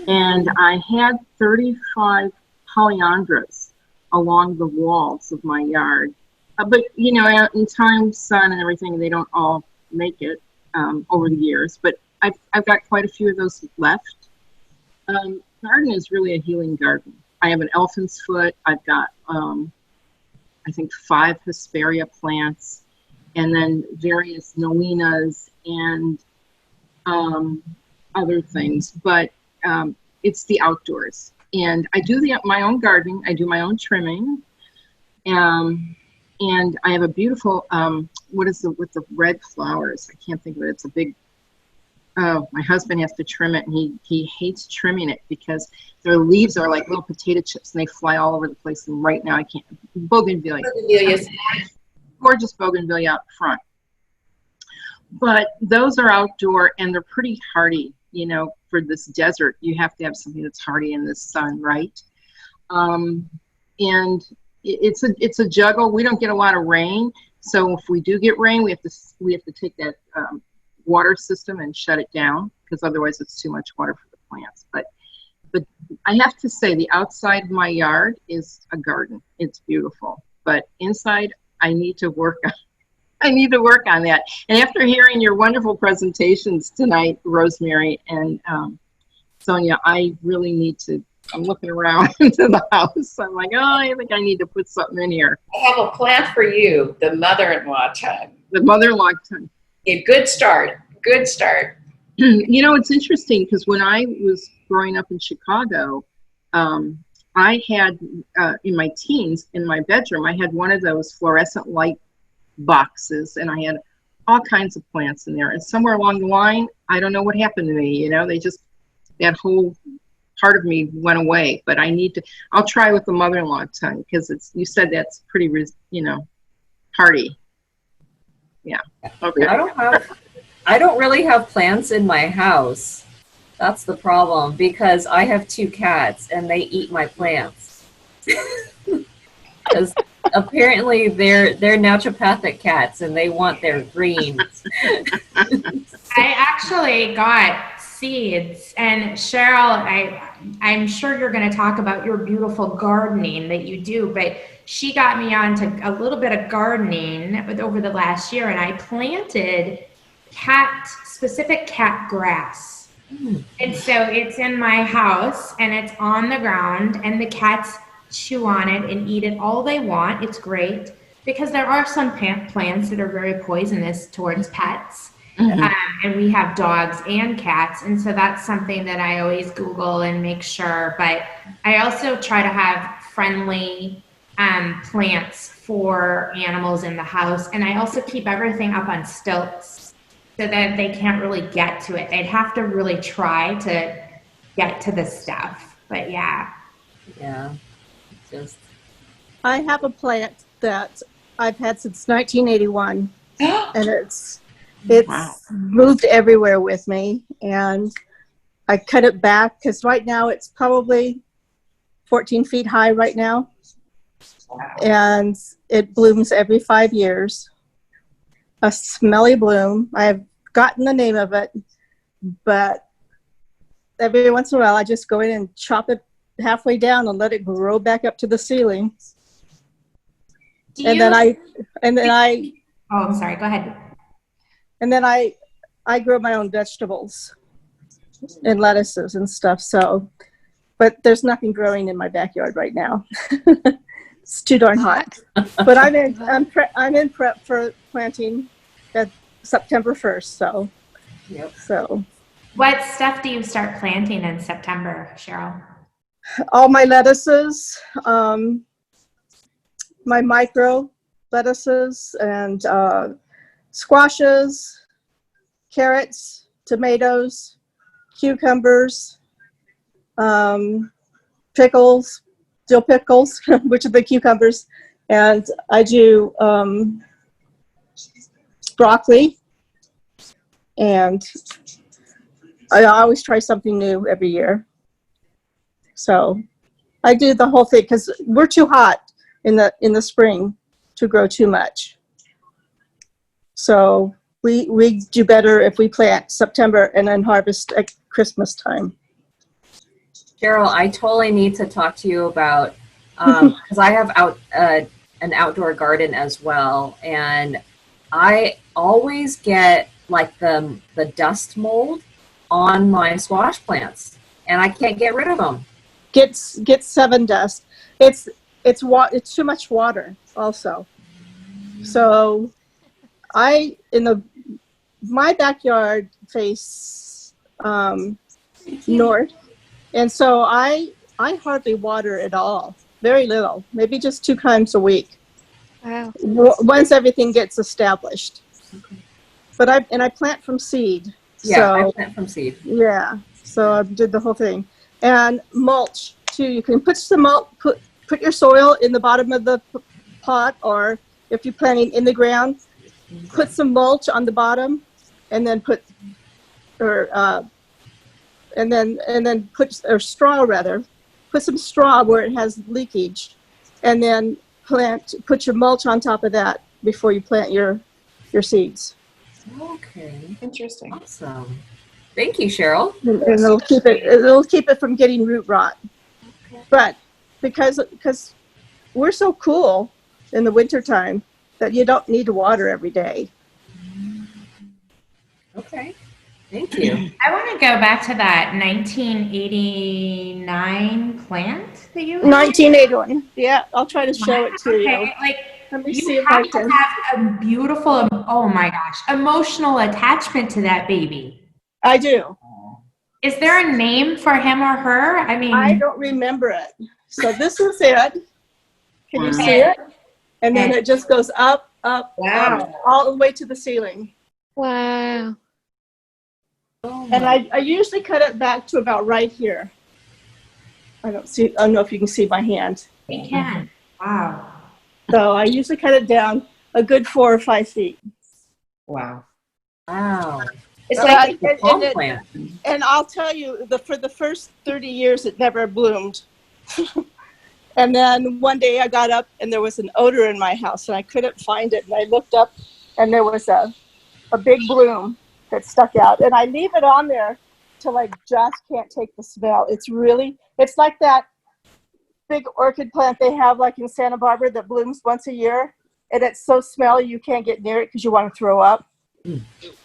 and I had 35 polyandras along the walls of my yard. But, you know, in time, sun and everything, they don't all make it over the years. But I've got quite a few of those left. Garden is really a healing garden. I have an elfin's foot. I've got, I think, 5 hesperia plants, and then various nowenas and other things. But it's the outdoors. And I do my own gardening. I do my own trimming. And I have a beautiful, what is with the red flowers? I can't think of it. It's a big, oh, my husband has to trim it, and he hates trimming it because their leaves are like little potato chips and they fly all over the place. And right now I can't. Bougainvillea. Gorgeous bougainvillea out front. But those are outdoor and they're pretty hardy, you know, for this desert. You have to have something that's hardy in the sun, right? And it's a juggle. We don't get a lot of rain. So if we do get rain, we have to take that water system and shut it down, because otherwise it's too much water for the plants. But I have to say, the outside of my yard is a garden. It's beautiful. But inside, I need to work on that. And after hearing your wonderful presentations tonight, Rosemary and Sonja, I really need to. I'm looking around into the house. I'm like, oh, I think I need to put something in here. I have a plan for you, the mother-in-law time. The mother-in-law time. A good start. Good start. You know, it's interesting because when I was growing up in Chicago, I had, in my teens, in my bedroom, I had one of those fluorescent light boxes, and I had all kinds of plants in there. And somewhere along the line, I don't know what happened to me. You know, that whole part of me went away. But I'll try with the mother-in-law tongue, because you said that's pretty, you know, hardy. Yeah. Okay. I don't really have plants in my house. That's the problem, because I have 2 cats and they eat my plants. Because apparently they're naturopathic cats and they want their greens. I actually got seeds, and Cheryl, I'm sure you're going to talk about your beautiful gardening that you do, but she got me onto a little bit of gardening over the last year, and I planted specific cat grass. And so it's in my house and it's on the ground, and the cats chew on it and eat it all they want. It's great, because there are some plants that are very poisonous towards pets. And we have dogs and cats, and so that's something that I always Google and make sure. But I also try to have friendly plants for animals in the house, and I also keep everything up on stilts so that they can't really get to it. They'd have to really try to get to the stuff. But yeah. I have a plant that I've had since 1981, and it's moved everywhere with me, and I cut it back because right now it's probably 14 feet high right now. And it blooms every 5 years. A smelly bloom. I have gotten the name of it, but every once in a while I just go in and chop it halfway down and let it grow back up to the ceiling. And then I oh, I'm sorry, go ahead. And then I grow my own vegetables and lettuces and stuff. So, but there's nothing growing in my backyard right now. It's too darn hot. But I'm in prep for planting at September 1st. So, So, what stuff do you start planting in September, Cheryl? All my lettuces, my micro lettuces and squashes, carrots, tomatoes, cucumbers, pickles, dill pickles, which are the cucumbers, and I do broccoli, and I always try something new every year. So I do the whole thing because we're too hot in the spring to grow too much. So we do better if we plant September and then harvest at Christmas time. Cheryl, I totally need to talk to you about, because I have an outdoor garden as well, and I always get like the dust mold on my squash plants, and I can't get rid of them. Get 7 dust. It's too much water also. So my backyard face north, and so I I hardly water at all. Very little. Maybe just 2 times a week. Wow. Once everything gets established. But I plant from seed. Yeah, I So plant from seed. yeah. So I did the whole thing. And mulch too. You can put some mulch, put your soil in the bottom of the pot, or if you're planting in the ground, put some mulch on the bottom, and then put straw rather. Put some straw where it has leakage, and then put your mulch on top of that before you plant your seeds. Okay. Interesting. Awesome. Thank you, Cheryl. And it'll keep it from getting root rot. But because we're so cool in the wintertime that you don't need to water every day. Okay. Thank you. I want to go back to that 1989 plant that you had. 1981. Yeah, I'll try to show it to you. Like, Let me you see if I have to can. have a beautiful, oh my gosh, emotional attachment to that baby. I do. Is there a name for him or her? I mean, I don't remember it. So this is it. Can you see it? And then it just goes up, up, up, all the way to the ceiling. Wow. And I usually cut it back to about right here. I don't know if you can see my hand. you can. Wow. So I usually cut it down a good 4 or 5 feet. Wow. Wow. It's like a palm plant. And I'll tell you, for the first 30 years, it never bloomed. And then one day I got up and there was an odor in my house and I couldn't find it. And I looked up and there was a big bloom that stuck out. And I leave it on there till I just can't take the smell. It's like that big orchid plant they have like in Santa Barbara that blooms once a year. And it's so smelly you can't get near it because you want to throw up.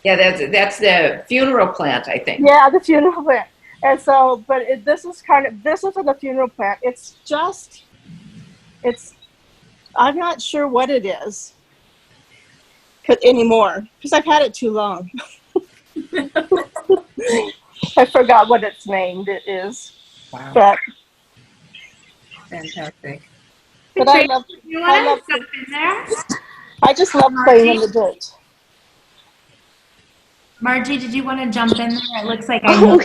Yeah, that's the funeral plant, I think. Yeah, the funeral plant. And so, but this isn't a funeral plant. I'm not sure what it is anymore because I've had it too long. I forgot what its name is. Wow. But fantastic. But I love jump in there? I just love playing in the dirt. Margie, did you want to jump in there? It looks like I know.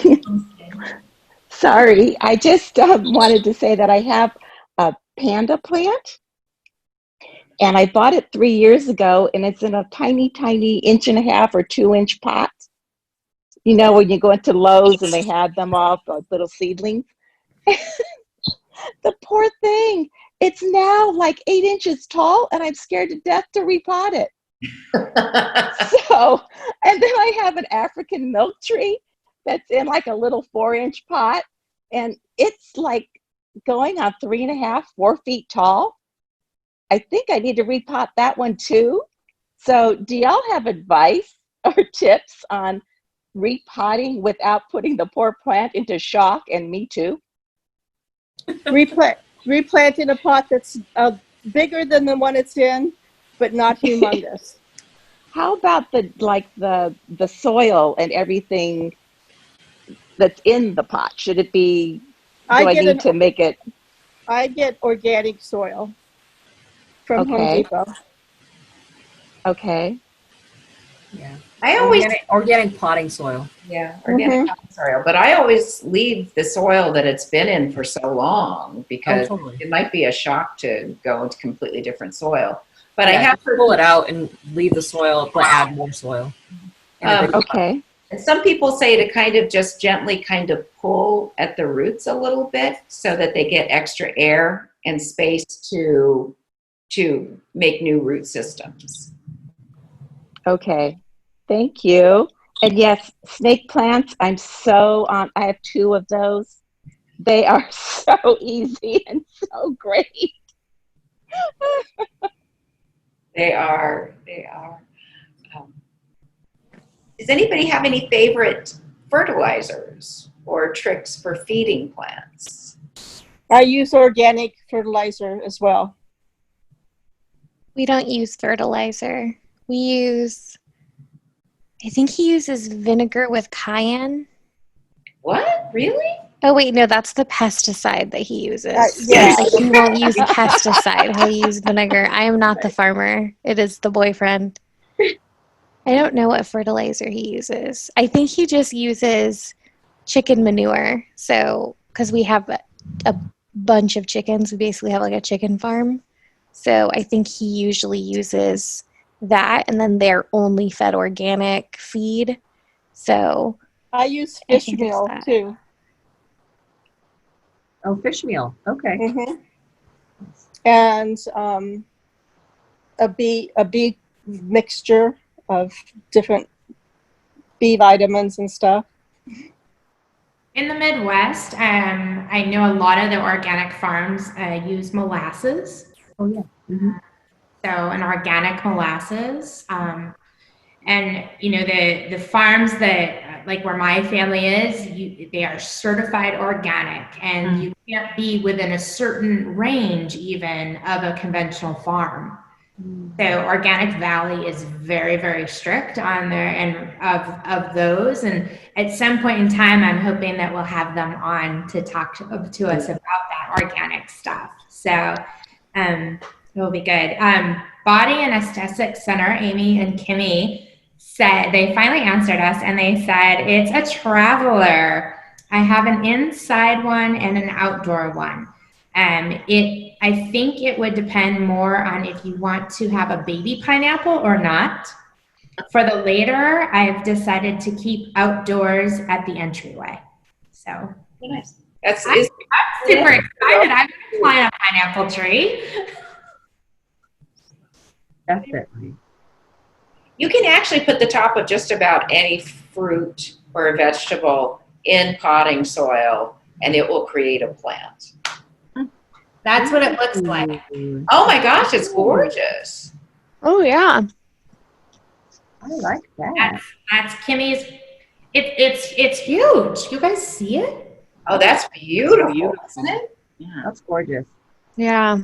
Sorry, I just wanted to say that I have a panda plant, and I bought it 3 years ago, and it's in a tiny, tiny 1.5 or 2-inch pot. You know, when you go into Lowe's and they have them all, little seedlings. The poor thing, it's now like 8 inches tall, and I'm scared to death to repot it. So, and then I have an African milk tree that's in like a little 4-inch pot, and it's like going on 3.5, 4 feet tall. I think I need to repot that one too. So do y'all have advice or tips on repotting without putting the poor plant into shock, and me too? Replant in a pot that's bigger than the one it's in, but not humongous. How about the soil and everything that's in the pot? Should it be, I need to make it? I get organic soil from Home Depot. Okay. Yeah. I always organic potting soil. Yeah, organic potting soil. But I always leave the soil that it's been in for so long because it might be a shock to go into completely different soil. But I have to pull it out and leave the soil, but add more soil. Okay. And some people say to kind of just gently kind of pull at the roots a little bit so that they get extra air and space to make new root systems. Okay. Thank you. And yes, snake plants, I have 2 of those. They are so easy and so great. They are. Does anybody have any favorite fertilizers or tricks for feeding plants? I use organic fertilizer as well. We don't use fertilizer. We use, I think he uses vinegar with cayenne. What? Really? Oh wait, no, that's the pesticide that he uses. Yeah. Like he won't use pesticide. He'll use vinegar. I am not the farmer. It is the boyfriend. I don't know what fertilizer he uses. I think he just uses chicken manure. So, because we have a bunch of chickens, we basically have like a chicken farm. So I think he usually uses that, and then they're only fed organic feed. So I use I fish think it's meal that. too. Oh, fish meal. Okay. Hmm. And a bee mixture of different B vitamins and stuff. In the Midwest, I know a lot of the organic farms use molasses. Oh, yeah. Mm-hmm. So an organic molasses. And you know, the farms that like where my family is, they are certified organic, and you can't be within a certain range even of a conventional farm. So Organic Valley is very, very strict on their and of those. And at some point in time, I'm hoping that we'll have them on to talk to us about that organic stuff. So it will be good. Body and Aesthetic Center, Amy and Kimmy, said they finally answered us, and they said it's a traveler. I have an inside one and an outdoor one. I think it would depend more on if you want to have a baby pineapple or not. For the later, I've decided to keep outdoors at the entryway. So Nice. That's I'm super excited. I'm going to plant a pineapple tree. Definitely. You can actually put the top of just about any fruit or a vegetable in potting soil, and it will create a plant. That's what it looks like. Oh my gosh, it's gorgeous. Oh yeah. I like that. That's Kimmy's. It's huge. You guys see it? Oh, that's beautiful, isn't it? Yeah, that's gorgeous. Yeah.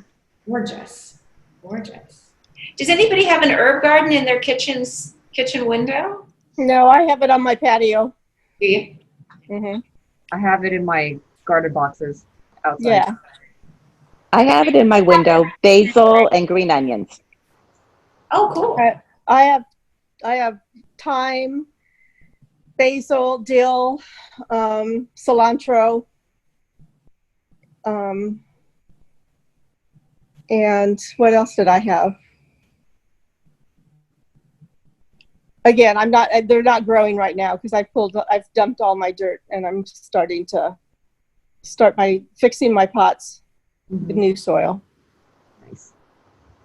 Gorgeous. Gorgeous. Does anybody have an herb garden in their kitchen window? No, I have it on my patio. Do you? Hmm. I have it in my garden boxes outside. Yeah. I have it in my window, basil and green onions. Oh, cool. I have thyme, basil, dill, cilantro, and what else did I have? Again, they're not growing right now because I've dumped all my dirt, and I'm starting to fixing my pots with new soil. Nice.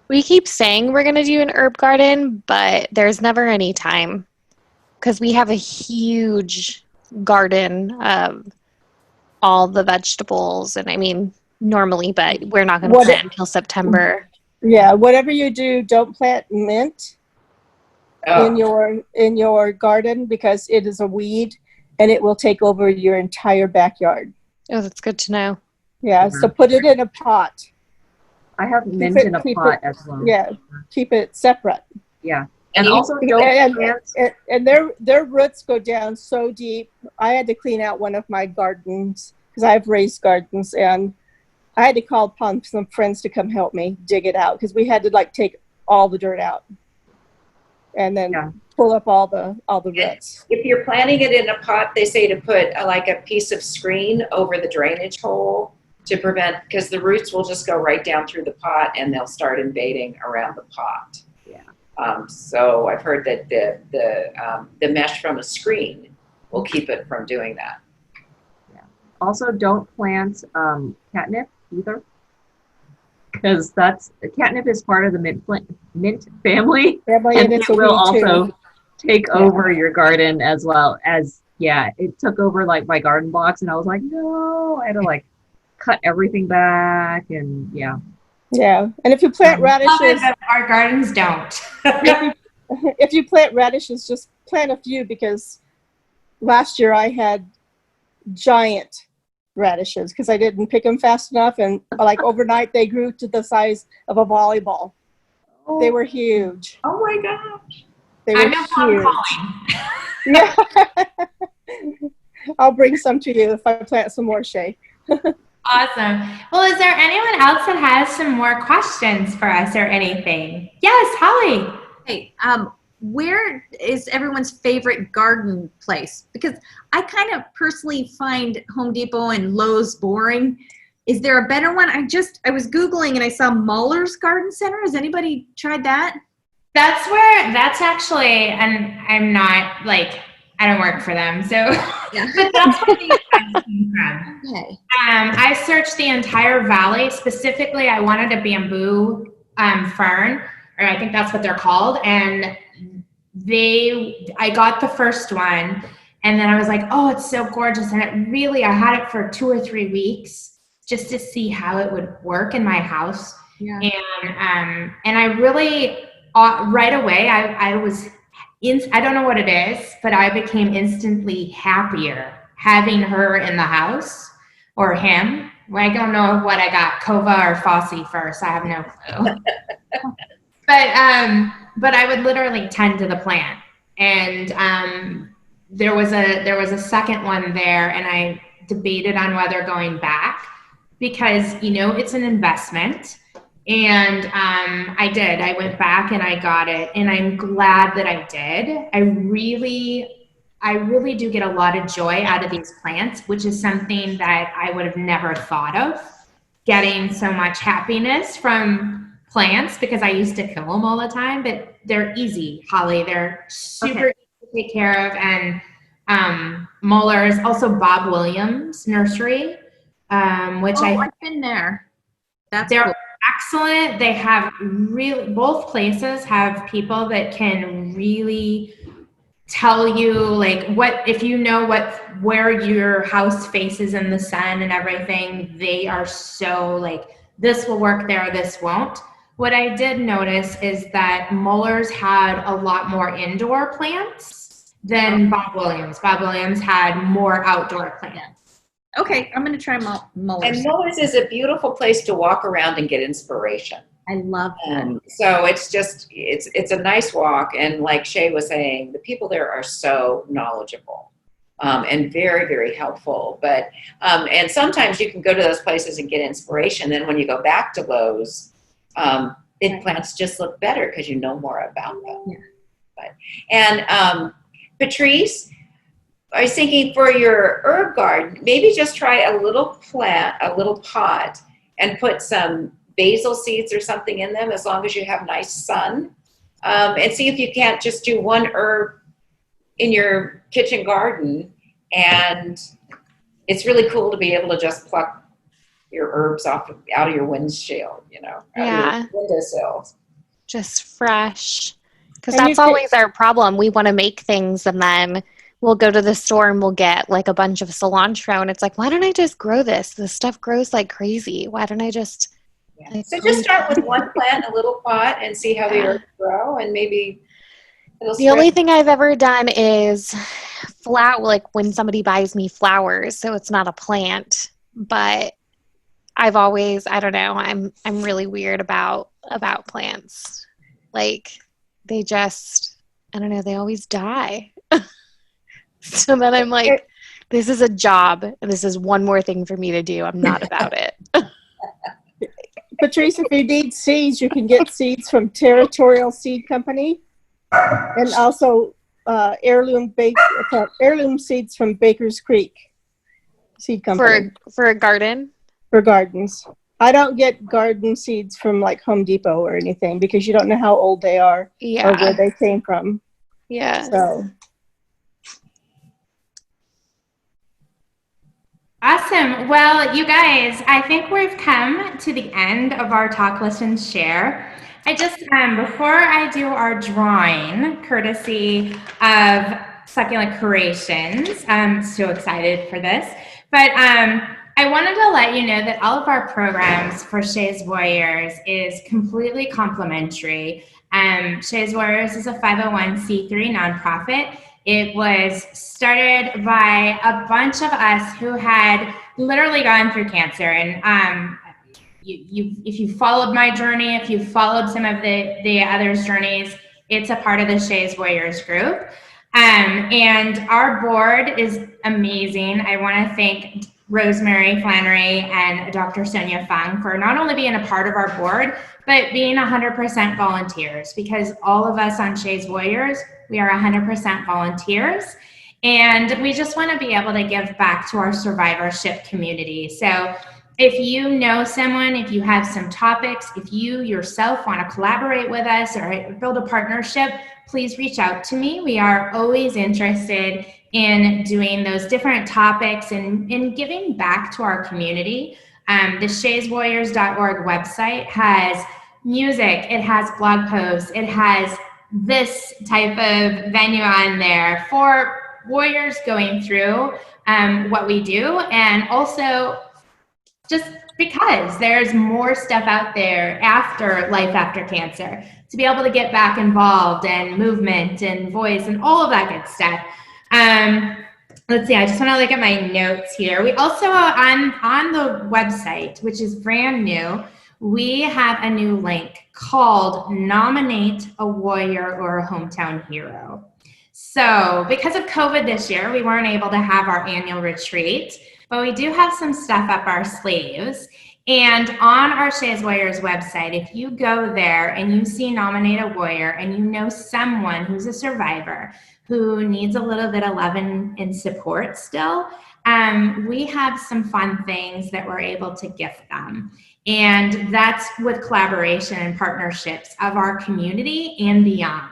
We keep saying we're going to do an herb garden, but there's never any time because we have a huge garden of all the vegetables. And I mean, normally, but we're not going to plant until September. Yeah, whatever you do, don't plant mint in your garden because it is a weed and it will take over your entire backyard. Oh, that's good to know. Yeah, so put it in a pot. I have mint in a pot as well. Yeah, keep it separate. Yeah. And also don't plant. And their roots go down so deep. I had to clean out one of my gardens because I have raised gardens, and I had to call upon some friends to come help me dig it out because we had to take all the dirt out and then pull up all the roots. If you're planting it in a pot, they say to put a piece of screen over the drainage hole to prevent, because the roots will just go right down through the pot and they'll start invading around the pot. Yeah. So I've heard that the mesh from a screen will keep it from doing that. Yeah. Also, don't plant catnip either, because catnip is part of the mint family, and it will also take over your garden as well as. Yeah, it took over my garden box, and I was like, no, I had to cut everything back, and yeah. And if you plant radishes, our gardens don't. if you plant radishes, just plant a few, because last year I had giant radishes because I didn't pick them fast enough, and overnight they grew to the size of a volleyball. Oh. They were huge. Oh my gosh. They were huge. Yeah. I'll bring some to you if I plant some more, Shay. Awesome. Well, is there anyone else that has some more questions for us or anything? Yes, Holly. Hey, where is everyone's favorite garden place? Because I kind of personally find Home Depot and Lowe's boring. Is there a better one? I was Googling and I saw Muller's Garden Center. Has anybody tried that? That's actually, and I'm not like, I don't work for them, so, Yeah. but that's where these guys came from. Okay. I searched the entire valley. Specifically, I wanted a bamboo fern, or I think that's what they're called. And I got the first one, and then I was like, oh, it's so gorgeous. And I had it for 2 or 3 weeks just to see how it would work in my house. Yeah. And I really, right away, I don't know what it is, but I became instantly happier having her in the house, or him. I don't know what I got, Kova or Fosse first. I have no clue. But I would literally tend to the plant. And there was a second one there, and I debated on whether going back, because it's an investment. And I did. I went back and I got it, and I'm glad that I did. I really do get a lot of joy out of these plants, which is something that I would have never thought of, getting so much happiness from plants, because I used to kill them all the time. But they're easy, Holly. They're super easy to take care of. And Muller's, also Bob Williams Nursery, which I've been there. They're cool. Excellent. They have both places have people that can really tell you, like, where your house faces in the sun and everything. They are so like, this will work there, this won't. What I did notice is that Muller's had a lot more indoor plants than Bob Williams. Bob Williams had more outdoor plants. Okay, I'm going to try Muller's. And Muller's is a beautiful place to walk around and get inspiration. I love that. So it's a nice walk. And like Shay was saying, the people there are so knowledgeable and very, very helpful. But and sometimes you can go to those places and get inspiration. Then when you go back to Lowe's, plants just look better because you know more about them. Yeah. Patrice, I was thinking for your herb garden, maybe just try a little pot, and put some basil seeds or something in them, as long as you have nice sun, and see if you can't just do one herb in your kitchen garden. And it's really cool to be able to just pluck your herbs out of your windshield, out of your windowsill. Just fresh. Because that's always our problem. We want to make things, and then we'll go to the store and we'll get like a bunch of cilantro, and it's like, why don't I just grow this? This stuff grows like crazy. Why don't I just... So just start with one plant in a little pot and see how the herbs grow, and maybe it'll The only thing I've ever done is like when somebody buys me flowers, so it's not a plant, but I've always, I don't know, I'm really weird about plants. Like, they just, I don't know, they always die. So then I'm like, this is a job, and this is one more thing for me to do. I'm not about it. Patrice, if you need seeds, you can get seeds from Territorial Seed Company, and also heirloom seeds from Baker's Creek Seed Company. For a garden? For gardens. I don't get garden seeds from like Home Depot or anything, because you don't know how old they are or where they came from. Yeah. So. Awesome. Well, you guys, I think we've come to the end of our Talk, Listen, Share. I just, before I do our drawing, courtesy of Succulent Creations, I'm so excited for this, but I wanted to let you know that all of our programs for Shay's Warriors is completely complimentary. Shay's Warriors is a 501c3 nonprofit. It was started by a bunch of us who had literally gone through cancer. And if you followed my journey, if you followed some of the others' journeys, it's a part of the Shay's Warriors group. And our board is amazing. I want to thank Rosemary Flaherty and Dr. Sonja Fung for not only being a part of our board, but being 100% volunteers, because all of us on Shay's Warriors, we are 100% volunteers. And we just want to be able to give back to our survivorship community. So if you know someone, if you have some topics, if you yourself want to collaborate with us or build a partnership, please reach out to me. We are always interested in doing those different topics and in giving back to our community. The shayswarriors.org website has music, it has blog posts, it has this type of venue on there for warriors going through what we do, and also just because there's more stuff out there after life after cancer, to be able to get back involved and movement and voice and all of that good stuff. Let's see, I just want to look at my notes here. We also, on the website, which is brand new, we have a new link called Nominate a Warrior or a Hometown Hero. So because of COVID this year, we weren't able to have our annual retreat, but we do have some stuff up our sleeves. And on our Shay's Warriors website, if you go there and you see Nominate a Warrior and you know someone who's a survivor who needs a little bit of love and support still, we have some fun things that we're able to gift them. And that's with collaboration and partnerships of our community and beyond.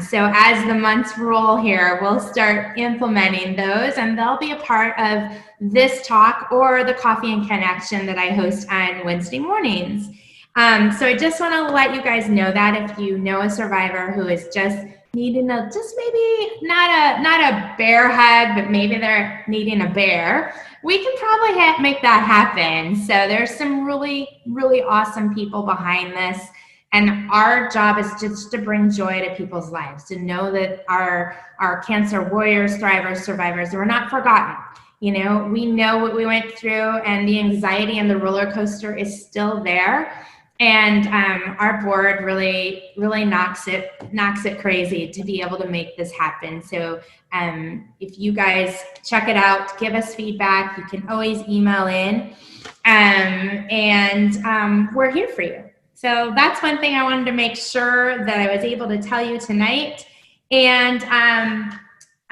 So as the months roll here, we'll start implementing those, and they'll be a part of this talk or the Coffee and Connection that I host on Wednesday mornings. So I just want to let you guys know that if you know a survivor who is just needing a, just maybe not a bear hug, but maybe they're needing a bear, we can probably make that happen. So there's some really, really awesome people behind this. And our job is just to bring joy to people's lives, to know that our cancer warriors, thrivers, survivors, we're not forgotten. You know, we know what we went through, and the anxiety and the roller coaster is still there. And our board really, really knocks it crazy to be able to make this happen. So if you guys check it out, give us feedback. You can always email in, and we're here for you. So that's one thing I wanted to make sure that I was able to tell you tonight. And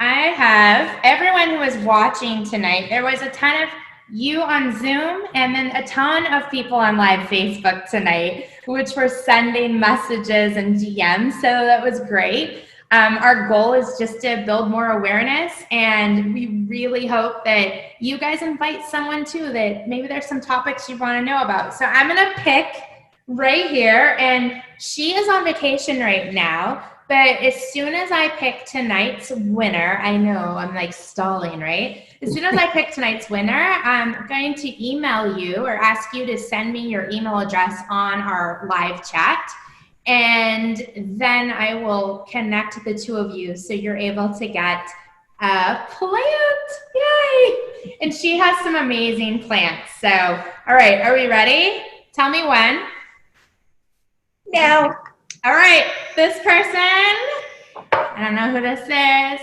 I have everyone who is watching tonight. There was a ton of you on Zoom, and then a ton of people on live Facebook tonight, which were sending messages and DMs. So that was great. Our goal is just to build more awareness, and we really hope that you guys invite someone too, that maybe there's some topics you want to know about. So I'm going to pick right here, and she is on vacation right now, but as soon as I pick tonight's winner, I know I'm like stalling, right? As soon as I pick tonight's winner, I'm going to email you or ask you to send me your email address on our live chat, and then I will connect the two of you so you're able to get a plant. Yay! And she has some amazing plants. So, all right, are we ready? Tell me when. Now. All right, this person, I don't know who this is.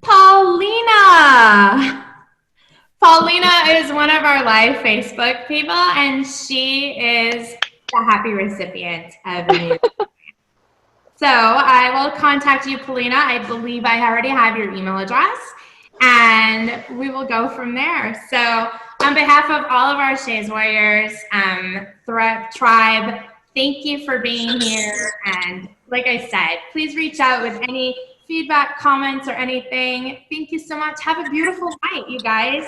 Paulina. Paulina is one of our live Facebook people, and she is the happy recipient of me. So I will contact you, Paulina. I believe I already have your email address, and we will go from there. So on behalf of all of our Shay's Warriors tribe, thank you for being here. And like I said, please reach out with any feedback, comments, or anything. Thank you so much. Have a beautiful night, you guys.